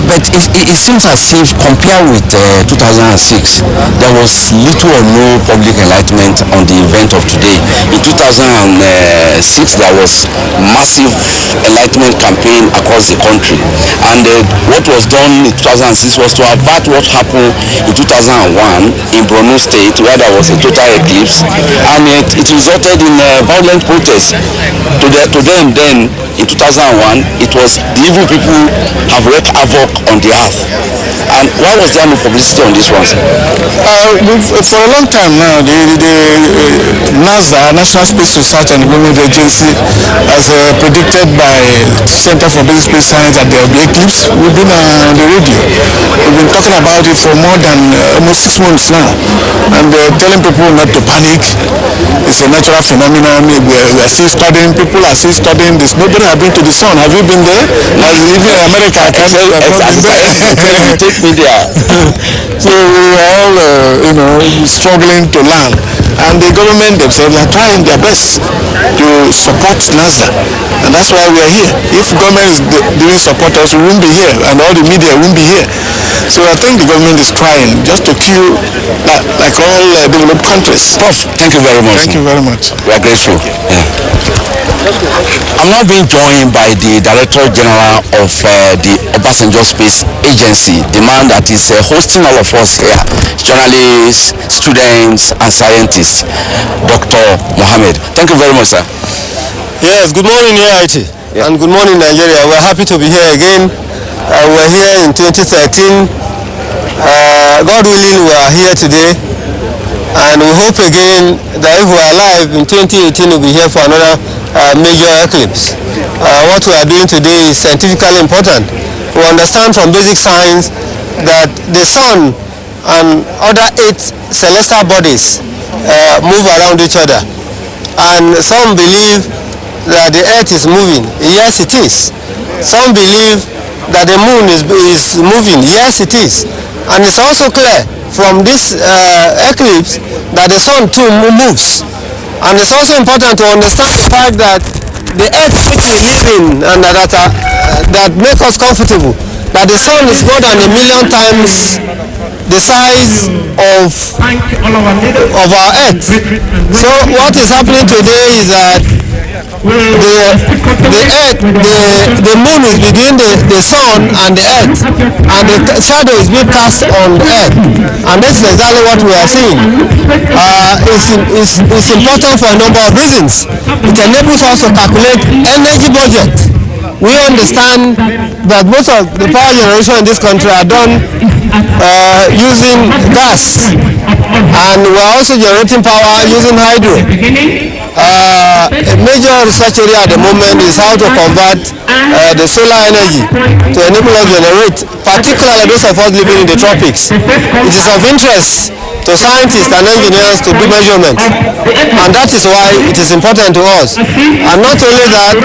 But it seems as if, compared with 2006, there was little or no public enlightenment on the event of today. In 2006, there was massive enlightenment campaign across the country. And what was done in 2006 was to avert what happened in 2001 in Borno State, where there was a total eclipse, and it resulted in violent protests. To them then, in 2001, it was the evil people have wreaked havoc on the earth. And why was there no publicity on this one? For a long time now, the NASA, National Space Research and Development Agency, has predicted by Center for Basic Space Science that there will be eclipse. We've been on the radio. We've been talking about it for more than almost 6 months now, and telling people not to panic. It's a natural phenomenon. We are still studying. People are still studying this. Nobody has been to the sun. Have you been there? Even in America, I can't say I've not been there. Take me there. So we are all, struggling to learn. And the government themselves are trying their best to support NASA. And that's why we are here. If government didn't support us, we wouldn't be here. And all the media wouldn't be here. So I think the government is trying just to kill, like all developed countries. Prof, thank you very much. Thank you very much. We are grateful. Yeah. I'm now being joined by the Director General of the Obasanjo Space Agency, the man that is hosting all of us here, journalists, students, and scientists, Dr. Mohammed. Thank you very much, sir. Yes, good morning, AIT, and good morning, Nigeria. We're happy to be here again. We're here in 2013. God willing, we are here today. And we hope again that if we are alive in 2018, we'll be here for another major eclipse. What we are doing today is scientifically important. We understand from basic science that the sun and other 8 celestial bodies move around each other. And some believe that the earth is moving. Yes, it is. Some believe that the moon is moving. Yes, it is. And it's also clear from this eclipse that the sun too moves. And it's also important to understand the fact that the earth which we live in and that make us comfortable, that the sun is more than 1 million times the size of our earth. So what is happening today is that the moon is between the sun and the earth, and the shadow is being cast on the earth, and this is exactly what we are seeing. It's important for a number of reasons. It enables us to calculate energy budget. We understand that most of the power generation in this country are done using gas, and we are also generating power using hydro. A major research area at the moment is how to convert the solar energy to enable us to generate, particularly those of us living in the tropics. It is of interest to scientists and engineers to do measurements, and that is why it is important to us. And not only that,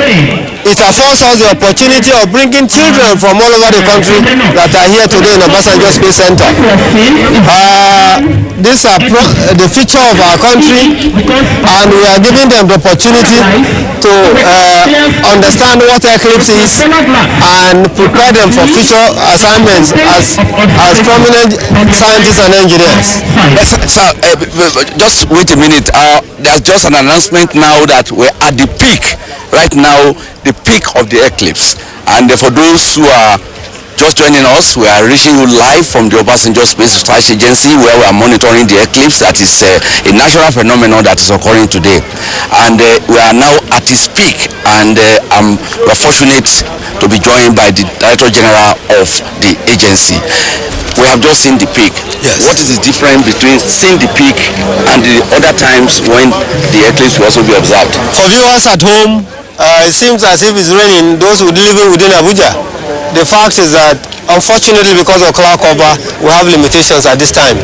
it affords us the opportunity of bringing children from all over the country that are here today in Obasanjo Space Center. These are the future of our country, and we are giving them the opportunity to understand what eclipse is and prepare them for future assignments as prominent scientists and engineers. Sir, just wait a minute. There's just an announcement now that we're at the peak. Right now, the peak of the eclipse. And for those who are just joining us, we are reaching you live from the Obasanjo Space Research Agency, where we are monitoring the eclipse. That is a natural phenomenon that is occurring today. And we are now at its peak. And we're fortunate to be joined by the Director General of the agency. We have just seen the peak. Yes. What is the difference between seeing the peak and the other times when the eclipse will also be observed? For viewers at home, it seems as if it's raining. Those who live within Abuja, the fact is that unfortunately, because of cloud cover, we have limitations at this time.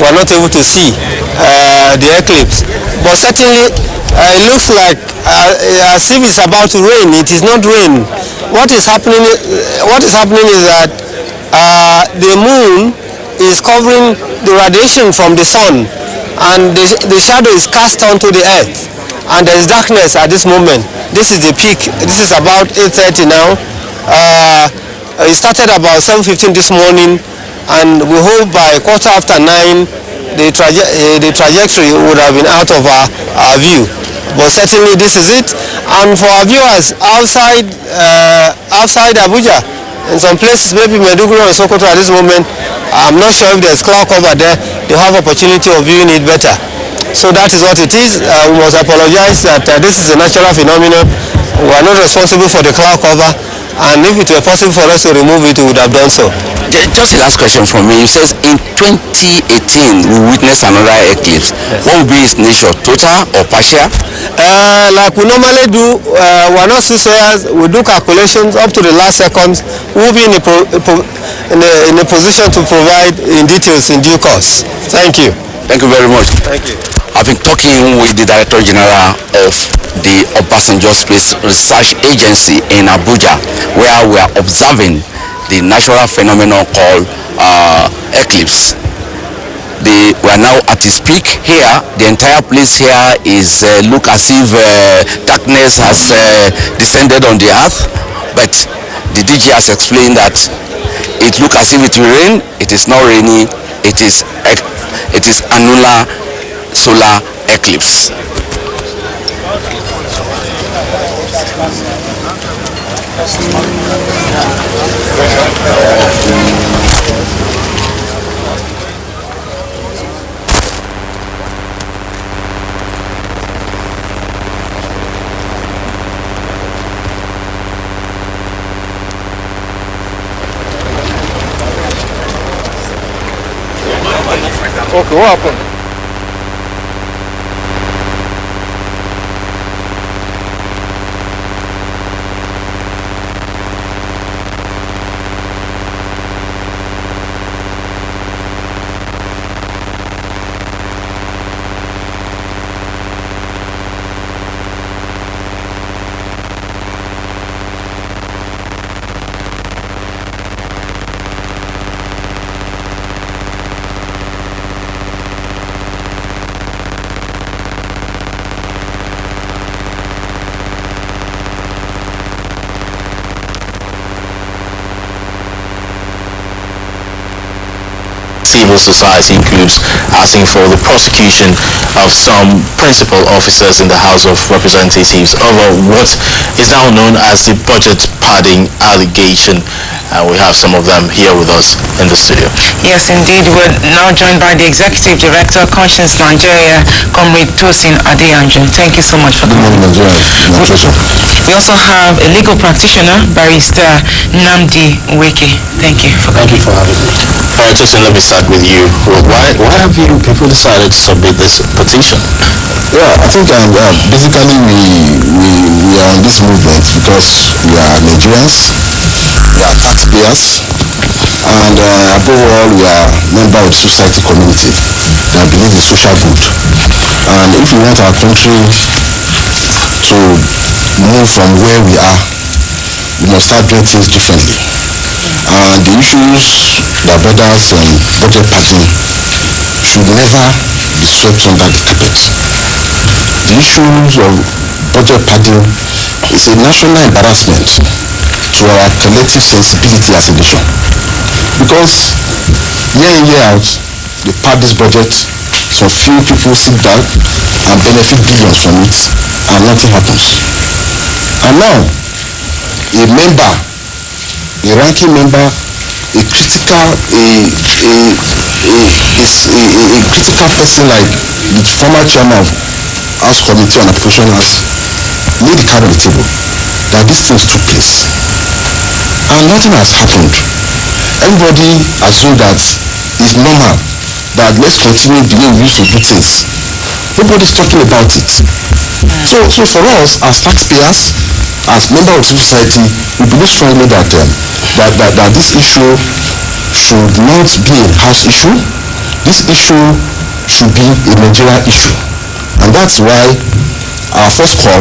We are not able to see the eclipse. But certainly, it looks like as if it's about to rain. It is not rain. What is happening is that the moon is covering the radiation from the sun, and the shadow is cast onto the earth, and there is darkness at this moment. This is the peak. This is about 8:30 now. It started about 7:15 this morning, and we hope by 9:15 the trajectory would have been out of our view. But certainly this is it. And for our viewers outside Abuja, in some places, maybe Maiduguri or Sokoto at this moment, I'm not sure if there's cloud cover there, they have opportunity of viewing it better. So that is what it is. We must apologize that this is a natural phenomenon. We are not responsible for the cloud cover, and if it were possible for us to remove it, we would have done so. Just the last question from me. You says in 2018 we witnessed another eclipse. What will be its nature, total or partial? Like we normally do, we are not soothsayers. We do calculations up to the last seconds. We'll be in a position to provide in details in due course. Thank you. Thank you very much. Thank you. I've been talking with the Director General of the Obasanjo Space Research Agency in Abuja, where we are observing the natural phenomenon called eclipse. We are now at its peak here. The entire place here is look as if darkness has descended on the earth, but the DG has explained that it looks as if it will rain. It is not raining. It is annular solar eclipse. Okay, what happened? Civil society includes asking for the prosecution of some principal officers in the House of Representatives over what is now known as the budget padding allegation. We have some of them here with us in the studio. Yes, indeed. We're now joined by the Executive Director, Conscience Nigeria, Comrade Tosin Adeyanju. Thank you so much for coming. We also have a legal practitioner, Barrister Nnamdi Weke. Thank you for coming. Thank you for having me. Tosin, let me start start with you. Why have you people decided to submit this petition? Yeah, I think basically we are on this movement because we are Nigerians, we are taxpayers, and above all, we are member of the society community that believe in social good. And if we want our country to move from where we are, we must start doing things differently. And the issues that borders on budget padding should never be swept under the carpet. The issues of budget padding is a national embarrassment to our collective sensibility as a nation. Because year in, year out, they pad this budget, some few people sit down and benefit billions from it, and nothing happens. And now, a member, a ranking member, a critical person like the former chairman of House Committee on Appropriation has laid the card on the table that these things took place. And nothing has happened. Everybody assumed that it's normal, that let's continue the way we used to do things. Nobody's talking about it. So for us as taxpayers, as members of civil society, we believe strongly that this issue should not be a house issue. This issue should be a Nigerian issue. And that's why our first call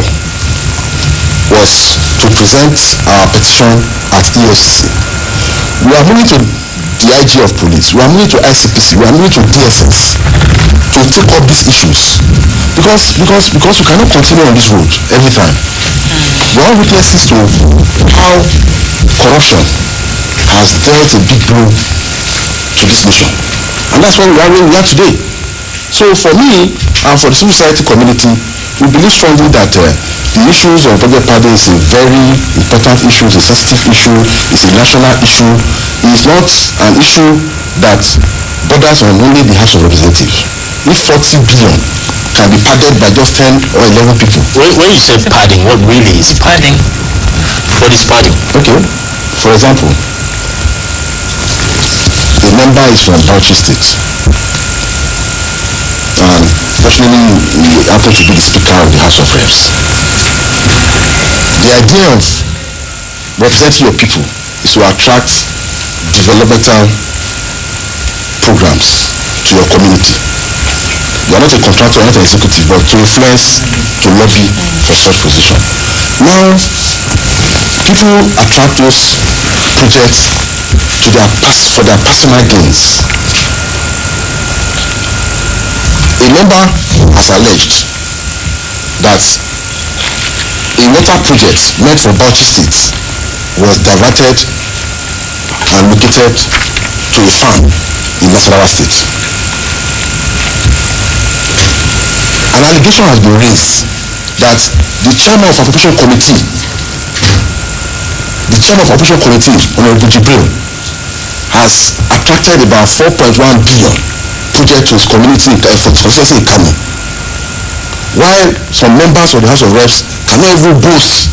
was to present our petition at EFCC. We are moving to the IG of police, we are moving to ICPC, we are moving to DSS to take up these issues. Because we cannot continue on this road every time. We are witnesses to how corruption has dealt a big blow to this nation. And that's why we are where we are today. So for me and for the civil society community, we believe strongly that the issues of budget padding is a very important issue, it's a sensitive issue, it's a national issue. It's not an issue that borders on only the House of Representatives. If 40 billion can be padded by just 10 or 11 people. When you say padding, what really is padding? What is padding? Okay, for example, a member is from Bauchi State, and fortunately he happens to be the Speaker of the House of Reps. The idea of representing your people is to attract developmental programs to your community. You are not a contractor, not an executive, but to influence, to lobby for such position. Now, people attract those projects for their personal gains. A member has alleged that a water project meant for Bauchi State was diverted and located to a farm in Nasarawa State. An allegation has been raised that the chairman of Appropriation Committee, Honorable Jibril, has attracted about 4.1 billion project to his community for constituency in Kano, while some members of the House of Reps cannot even boast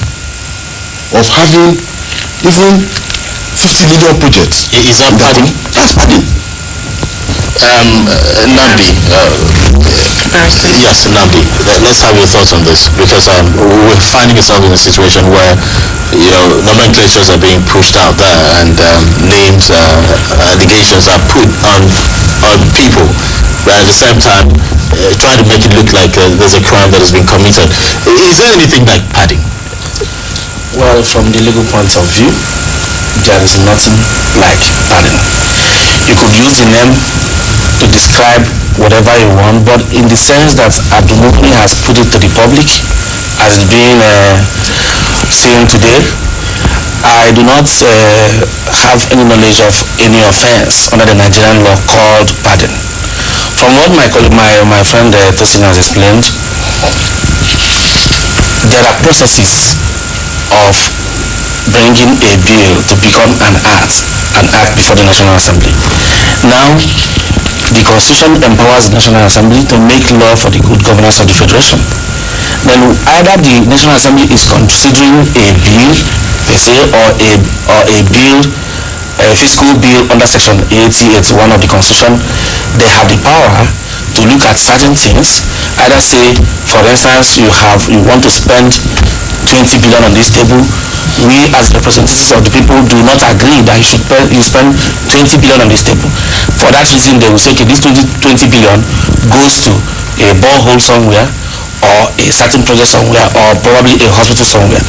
of having even 50 million projects. Is that padding? That's padding. Nambi, yes, Nambi, let's have your thoughts on this, because we're finding ourselves in a situation where, nomenclatures are being pushed out there, and names, allegations are put on people, but at the same time trying to make it look like there's a crime that has been committed. Is there anything like padding? Well, from the legal point of view, there is nothing like padding. You could use the name to describe whatever you want, but in the sense that Abdulmukni has put it to the public as being seen today, I do not have any knowledge of any offense under the Nigerian law called padding. From what my friend Tosin has explained, there are processes of bringing a bill to become an act before the National Assembly. Now, the Constitution empowers the National Assembly to make law for the good governance of the Federation. Then either the National Assembly is considering a bill per se, or a bill fiscal bill under section 80, 81 of the constitution, they have the power to look at certain things. Either say, for instance, you want to spend 20 billion on this table. We as representatives of the people do not agree that you spend 20 billion on this table. For that reason, they will say, okay, this 20 billion goes to a borehole somewhere, or a certain project somewhere, or probably a hospital somewhere.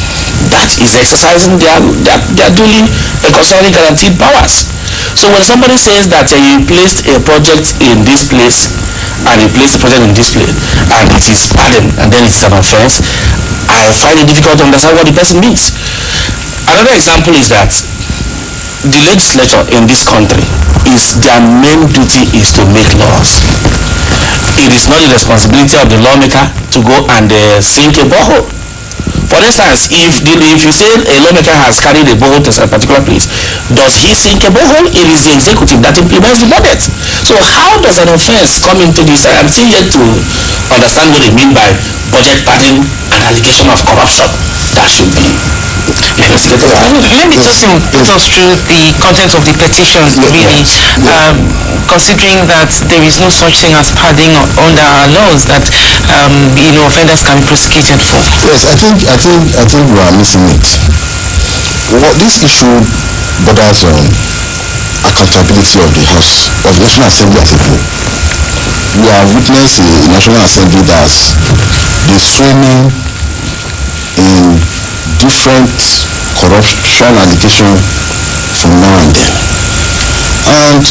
That is exercising their duly constitutionally guaranteed powers. So when somebody says that you placed a project in this place and you placed a project in this place and it is pardoned and then it's an offense, I find it difficult to understand what the person means. Another example is that the legislature in this country, their main duty is to make laws. It is not the responsibility of the lawmaker to go and sink a borehole. For instance, if you say a lawmaker has carried a borehole to a particular place, does he sink a borehole? It is the executive that implements the budget. So how does an offense come into this? I'm still yet to understand what they mean by budget padding and allegation of corruption. That should be investigated. Let me just put us through the content of the petitions, really, considering that there is no such thing as padding under our laws that offenders can be prosecuted for. Yes, I think we are missing it. This issue borders on accountability of the House, of the National Assembly as a whole. We have witnessed a National Assembly that's been swimming in different corruption allegations from now and then. And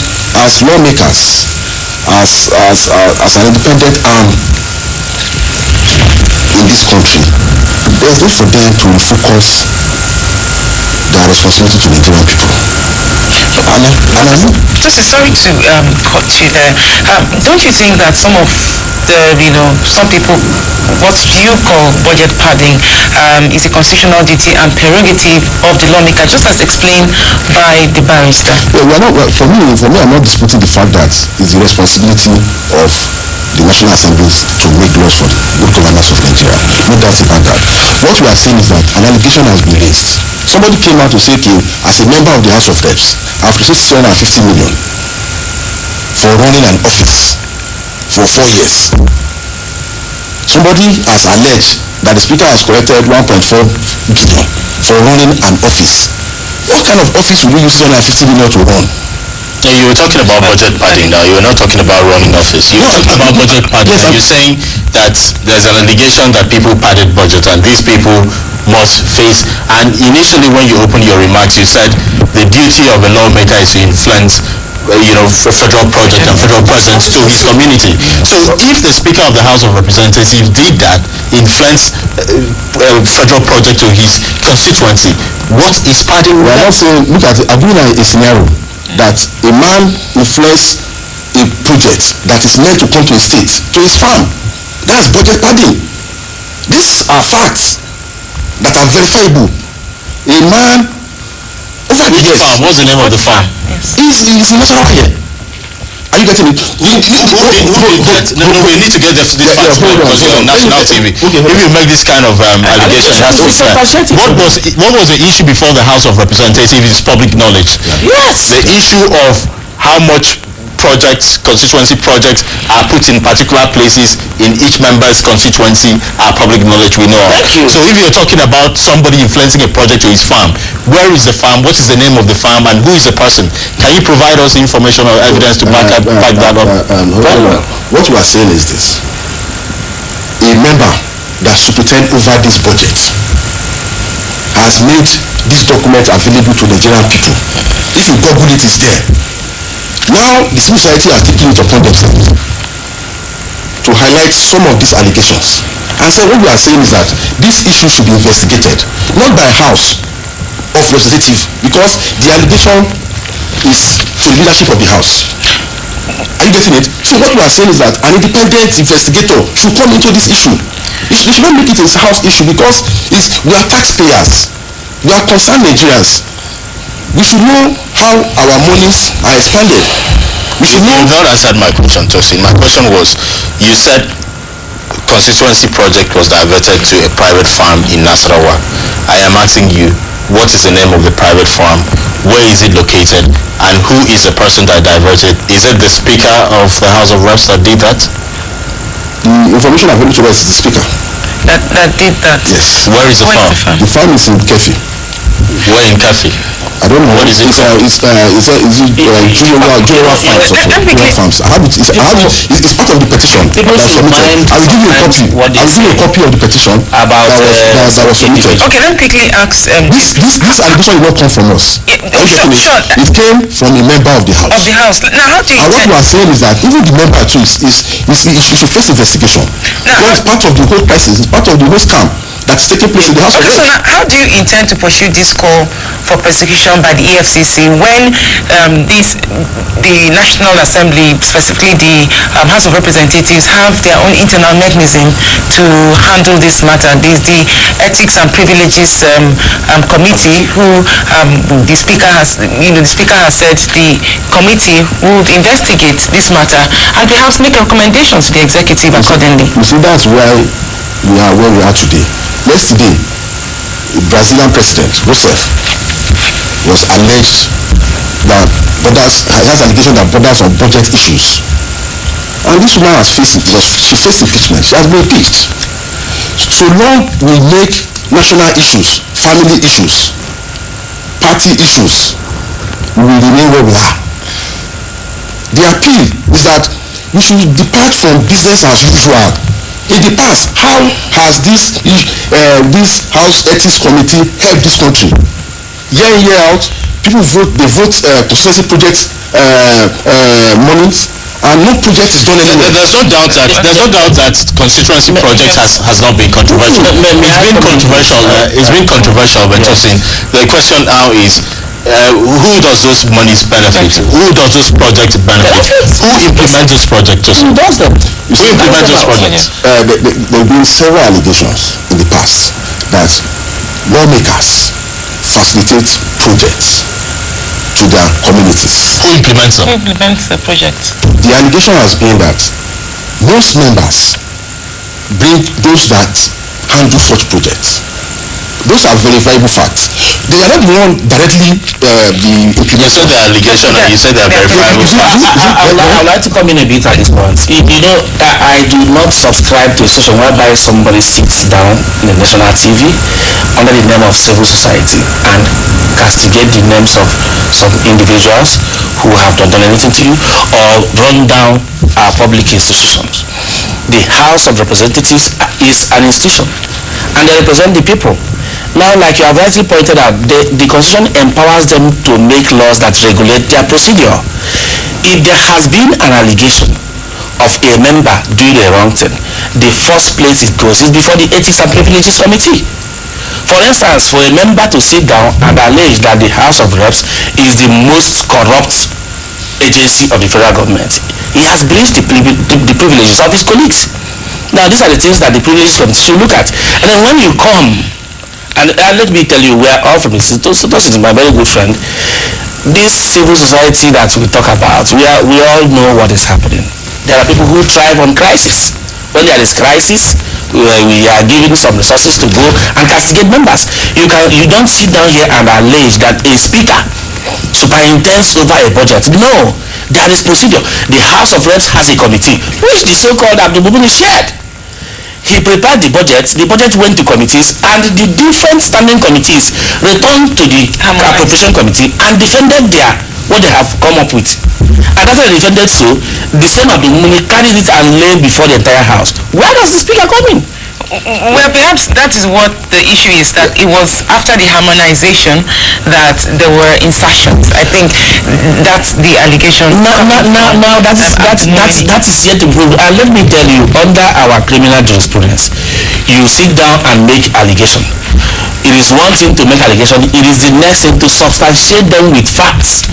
as lawmakers, as an independent arm in this country, there's need for them to refocus their responsibility to Nigerian people. Sorry to cut you there. Don't you think that some people, what you call budget padding, is a constitutional duty and prerogative of the lawmaker, just as explained by the barrister? For me, I'm not disputing the fact that it's the responsibility of the National Assembly to make laws for the good governance of Nigeria. No doubt about that. What we are saying is that an allegation has been raised. Somebody came out to say, okay, as a member of the House of Reps, I've received 750 million for running an office for 4 years. Somebody has alleged that the Speaker has collected 1.4 billion for running an office. What kind of office will you use 750 million to run? You were talking about budget padding now. You were not talking about running office. You were talking about budget padding. Yes, you're saying that there's an allegation that people padded budget and these people must face. And initially when you opened your remarks, you said the duty of a lawmaker is to influence federal project and federal presence to his community. So if the Speaker of the House of Representatives did that, influence federal project to his constituency, what is padding? We are not saying, look at it, I'm doing a scenario that a man influenced a project that is meant to come to a state, to his farm. That's budget padding. These are facts that are verifiable. A man over the years. Farm? What's the name of the farm? He's in Nasarawa here. Are you getting it? We need to get this fact because you're on national TV. If you make this kind of allegation, it has to be fair. What was the issue before the House of Representatives is public knowledge? Yes. The issue of how much constituency projects are put in particular places in each member's constituency are public knowledge, we know of. So if you're talking about somebody influencing a project to his farm, where is the farm, what is the name of the farm, and who is the person? Can you provide us information or evidence to back that up? What you are saying is this: a member that superintends over this budget has made this document available to Nigerian people. If you Google it, it's there. Now, the civil society has taken it upon themselves to highlight some of these allegations. And so what we are saying is that this issue should be investigated, not by House of Representatives, because the allegation is to the leadership of the House. Are you getting it? So what we are saying is that an independent investigator should come into this issue. They should not make it a House issue because we are taxpayers. We are concerned Nigerians. We should know how our monies are expanded. We should know. You have not answered my question, Tosin. My question was, you said constituency project was diverted to a private farm in Nasarawa. I am asking you, what is the name of the private farm? where is it located, and who is the person that diverted? Is it the Speaker of the House of Reps that did that? The information available to us is the Speaker. That did that? Yes. Where is the farm? The farm is in Kefi. Where in Kafi? I don't know. What is it called? It's Jura Farms or so. Jura Farms. I have it. It's part of the petition. People That's should submitted. mind I will give you a copy. what they I will give you a say copy of the petition about that was submitted. Okay, let me quickly ask. This allegation did not come from us. Sure. It came from a member of the House. Of the House. Now, how do you And what we are saying is that even the member too it should face investigation. Because it's part of the whole crisis. It's part of the whole scam that's taking place in the House of Okay, so Reps. now, how do you intend to pursue this call for persecution by the EFCC when the National Assembly, specifically the House of Representatives, have their own internal mechanism to handle this matter? There's the Ethics and Privileges Committee, who the Speaker has said the committee would investigate this matter and perhaps make recommendations to the executive accordingly. You see, that's why we are where we are today. Yesterday, the Brazilian president, Rousseff, was alleged that has allegation that borders on budget issues. And this woman she faced impeachment. She has been impeached. So long we make national issues, family issues, party issues, we will remain where we are. The appeal is that we should depart from business as usual. In the past, how has this House Ethics Committee helped this country? Year in, year out, people vote constituency projects monies, and no project is done anymore. There's no doubt that constituency project has not been controversial. It's been controversial, but the question now is, who does those monies benefit? Who does those projects benefit? Who implements those projects? Who does them? Who implements those projects? There have been several allegations in the past that lawmakers facilitate projects to their communities. Who implements them? Who implements the project? The allegation has been that most members bring those that handle such projects. Those are verifiable facts. They are not the one directly You said the allegation and you said they are verifiable facts. I would like to come in a bit at this point. I do not subscribe to a situation whereby somebody sits down in the national TV under the name of civil society and castigate the names of some individuals who have not done anything to you or run down our public institutions. The House of Representatives is an institution and they represent the people. Now, like you have rightly pointed out, the Constitution empowers them to make laws that regulate their procedure. If there has been an allegation of a member doing a wrong thing, the first place it goes is before the Ethics and Privileges Committee. For instance, for a member to sit down and allege that the House of Reps is the most corrupt agency of the federal government, he has breached the privileges of his colleagues. Now, these are the things that the Privileges Committee should look at. And then when you come, and let me tell you, we are all from Institute. Sotos is my very good friend. This civil society that we talk about, we all know what is happening. There are people who thrive on crisis. When there is crisis, we are giving some resources to go and castigate members. You don't sit down here and allege that a speaker superintends over a budget. No, there is procedure. The House of Reps has a committee, which the so-called Abdul Bubuni chaired. He prepared the budget went to committees, and the different standing committees returned to the appropriation committee and defended what they have come up with. And after they defended so, the same Abdul Muni carried it and laid before the entire house. Where does the speaker come in? Well, perhaps that is what the issue is, that it was after the harmonization that there were insertions. I think that's the allegation. Now that is yet to prove. And let me tell you, under our criminal jurisprudence, you sit down and make allegation. It is one thing to make allegation, it is the next thing to substantiate them with facts.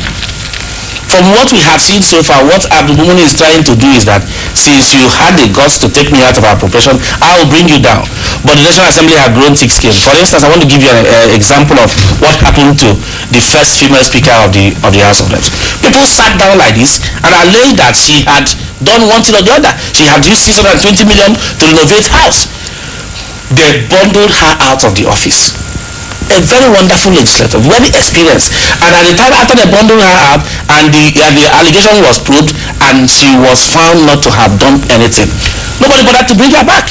From what we have seen so far, what Abdul Mumuni is trying to do is that since you had the guts to take me out of our profession, I will bring you down. But the National Assembly had grown thick skin. For instance, I want to give you an example of what happened to the first female speaker of the House of Reps. People sat down like this and alleged that she had done one thing or the other. She had used 620 million to renovate house. They bundled her out of the office. a very wonderful legislator, very experienced. And at the time after they bundled her up and the allegation was proved and she was found not to have done anything, nobody bothered to bring her back.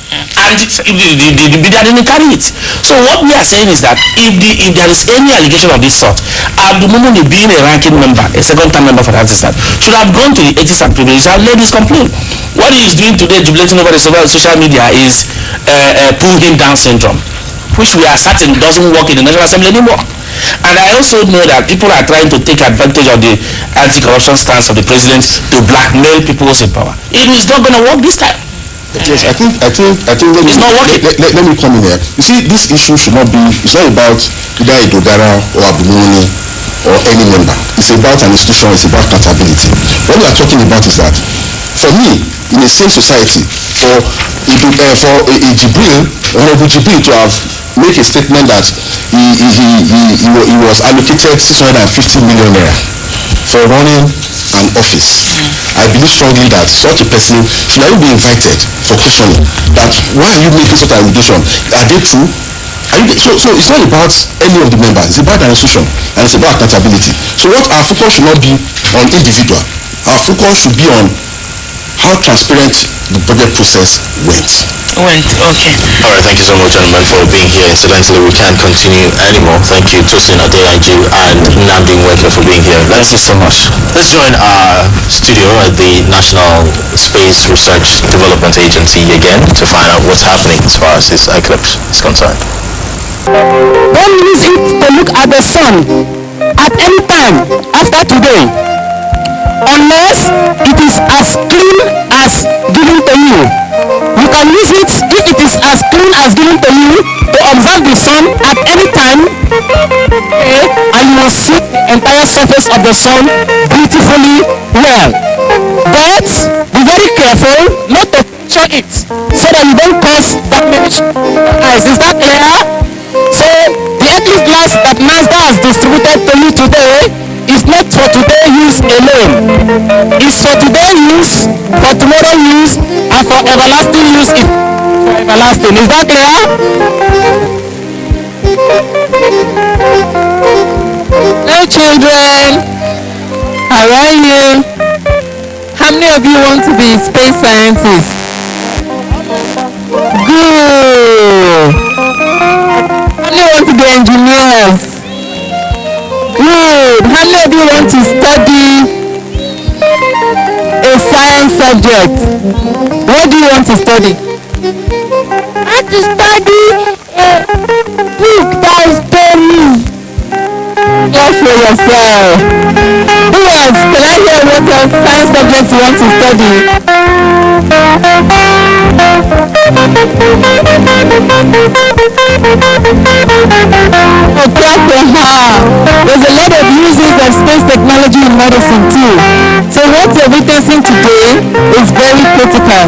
And the media didn't carry it. So what we are saying is that if there is any allegation of this sort, Abdul being a ranking member, a second-time member for the Artisan, should have gone to the Ethics and Privileges and laid his complaint. What he is doing today, jubilating over the social media, is pull him down syndrome, which we are certain doesn't work in the National Assembly anymore. And I also know that people are trying to take advantage of the anti-corruption stance of the president to blackmail people in power. It is not going to work this time. Yes, I think it's not working. Let me come in here. You see, this issue should not be, it's not about either Idogara or Abumoni or any member. It's about an institution, it's about accountability. What we are talking about is that, for me, in a sane society, for a Jibril, Honorable Jibril, to have made a statement that he was allocated 650 million naira for running an office. I believe strongly that such a person should not be invited for questioning. That why are you making such an allegation? Are they true? So it's not about any of the members. It's about an institution and it's about accountability. So what our focus should not be on individual. Our focus should be on how transparent the budget process went. Okay. All right, thank you so much, gentlemen, for being here. Incidentally, we can't continue anymore. Thank you, Tosin Adeyanju and Nnamdi Nweke, for being here. Thank you so much. Let's join our studio at the National Space Research Development Agency again to find out what's happening as far as this eclipse is concerned. Don't use it to look at the sun at any time after today, unless it is as clean as given to you. You can use it if it is as clean as given to you to observe the sun at any time, and you will see the entire surface of the sun beautifully well. But be very careful not to picture it so that you don't cause damage to your eyes. Is that clear? So the eclipse glass that Mazda has distributed to you today is not for today use alone. It's for today use, for tomorrow use, and for everlasting use. For everlasting. Is that clear? Hello children, how are you? How many of you want to be space scientists? Good. How many want to be engineers? Good. How many of you want to study a science subject? What do you want to study? I want to study a book that is story. Just for yourself. Who else? Can I hear what else science subjects you want to study? Oh, clap for her. There's a lot of uses of space technology in medicine too. So what you're witnessing today is very critical.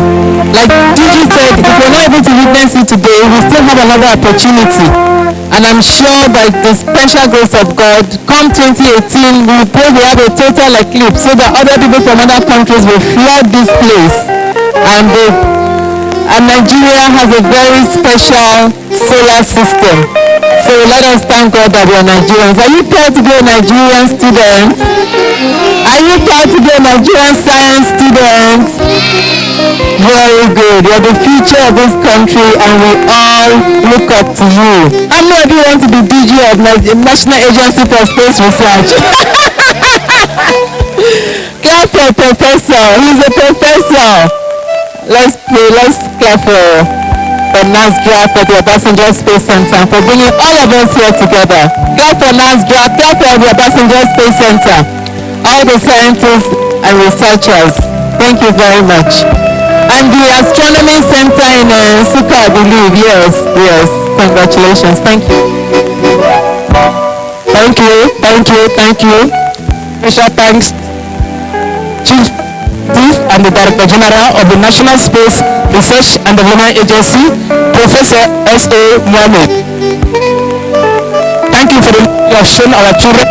Like Gigi said, if we're not able to witness it today, we still have another opportunity. And I'm sure by the special grace of God, come 2018, we pray we have a total eclipse so that other people from other countries will flood this place. And Nigeria has a very special solar system. So let us thank God that we are Nigerians. Are you proud to be a Nigerian student? Are you proud to be a Nigerian science student? Very good. You're the future of this country and we all look up to you. How many of you want to be DG of the National Agency for Space Research? Clap for Professor. He's a professor. Let's clap for NASDRA, for the Obasanjo Space Center, for bringing all of us here together. Clap for NASDRA, clap for the Obasanjo Space Center. All the scientists and researchers, thank you very much. And the Astronomy Center in Suka, I believe, yes, congratulations, thank you. Thank you. Special thanks, Chief and the Director General of the National Space Research and Development Agency, Professor S.A. Mohammed. Thank you for the love you have shown our children.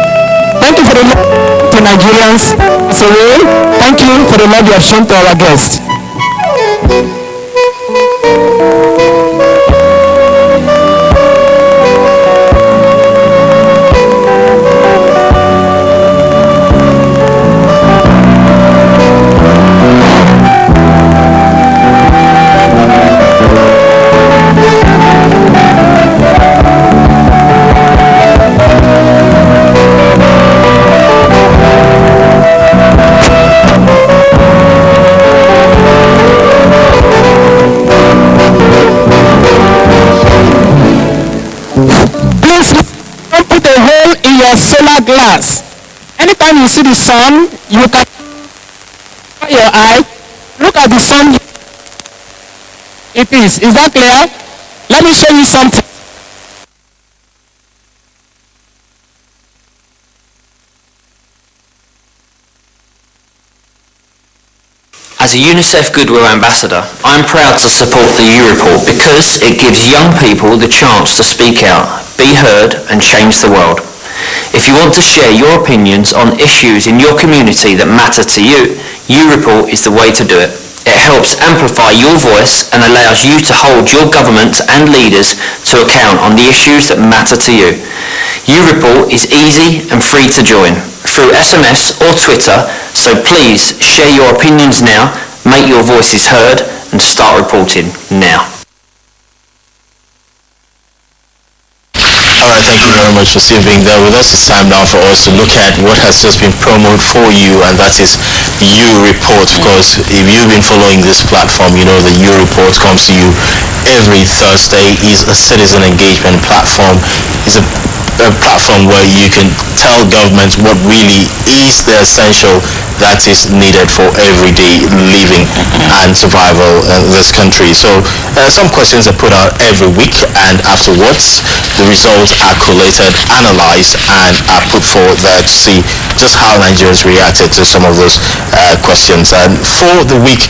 Thank you for the love to Nigerians as a whole. Thank you for the love you have shown to our guests. solar glass. Anytime you see the sun, you can open your eye, look at the sun. It is. Is that clear? Let me show you something. As a UNICEF Goodwill Ambassador, I'm proud to support the U Report because it gives young people the chance to speak out, be heard and change the world. If you want to share your opinions on issues in your community that matter to you, U Report is the way to do it. It helps amplify your voice and allows you to hold your government and leaders to account on the issues that matter to you. U Report is easy and free to join through SMS or Twitter, so please share your opinions now, make your voices heard and start reporting now. Alright, thank you very much for still being there with us. It's time now for us to look at what has just been promoted for you, and that is U Report. Of course, if you've been following this platform, you know that U Report comes to you every Thursday. It's a citizen engagement platform. It's a platform where you can tell government what really is the essential that is needed for everyday living and survival in this country. So some questions are put out every week, and afterwards the results are collated, analyzed and are put forward there to see just how Nigerians reacted to some of those questions. And for the week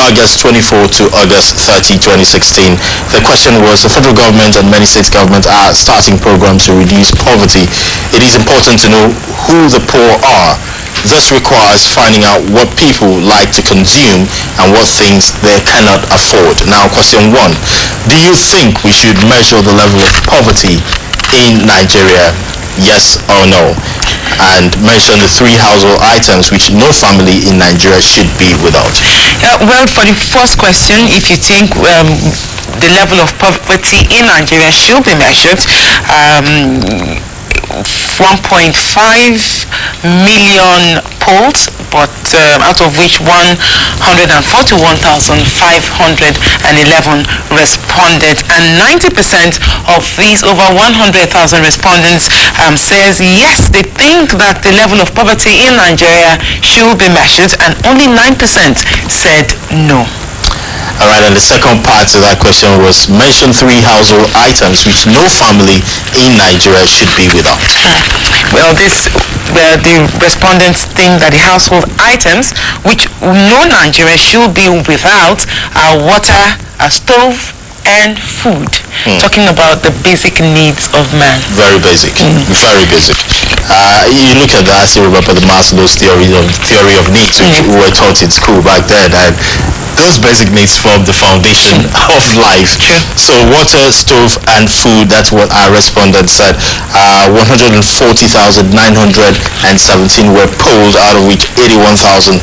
August 24 to August 30, 2016, the question was: the federal government and many state governments are starting programs to reduce poverty. It is important to know who the poor are. This requires finding out what people like to consume and what things they cannot afford. Now, question one: do you think we should measure the level of poverty in Nigeria? Yes or no? And mention the 3 household items which no family in Nigeria should be without. Well, for the first question, if you think the level of poverty in Nigeria should be measured, 1.5 million polls, but out of which 141,511 responded, and 90% of these over 100,000 respondents says yes, they think that the level of poverty in Nigeria should be measured, and only 9% said no. Alright, and the second part to that question was: mention 3 household items which no family in Nigeria should be without. Well, the respondents think that the household items which no Nigerian should be without are water, a stove, and food. Talking about the basic needs of man. Very basic, very basic. You look at that, you remember the Maslow's theory of needs, which we were taught in school back then, and those basic needs form the foundation of life. So water, stove, and food, that's what our respondents said. 140,917 were polled, out of which 81,634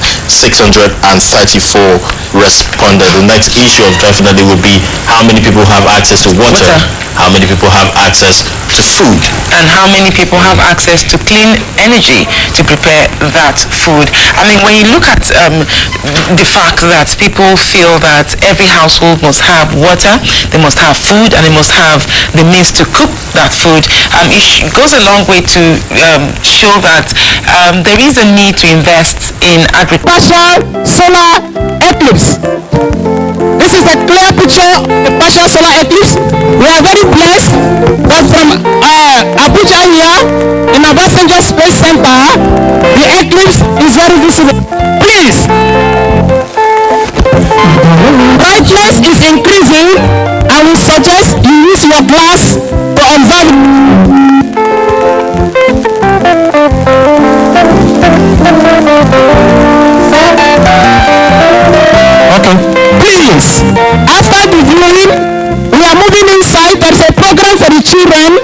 responded. The next issue definitely would be: how many people have access to water? How many people have access to food? And how many people have access to clean energy to prepare that food? I mean, when you look at the fact that people feel that every household must have water, they must have food, and they must have the means to cook that food, it goes a long way to show that there is a need to invest in partial solar eclipse. This is a clear picture of a partial solar eclipse. We are very blessed that from Abuja here in Obasanjo Space Center, the eclipse is very visible. Please, brightness is increasing. I will suggest you use your glass to observe. Okay. Please, after the viewing, we are moving inside. There is a program for the children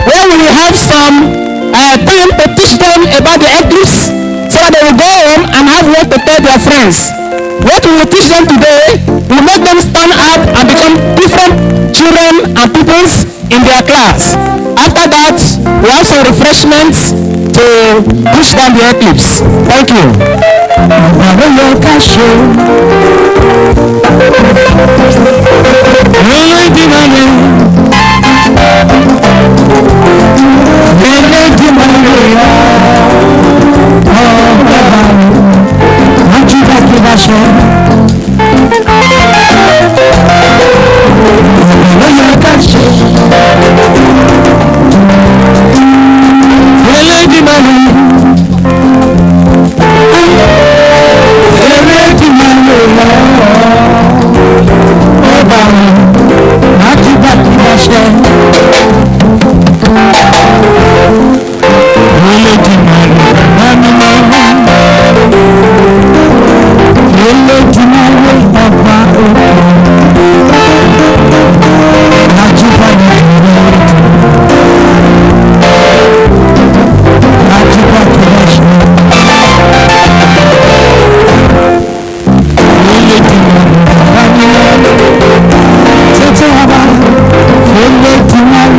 where we will have some time to teach them about the eclipse, so that they will go home and have work to tell their friends. What we will teach them today will make them stand up and become different children and pupils in their class. After that, we have some refreshments to push down the eclipse. Thank you. Tonight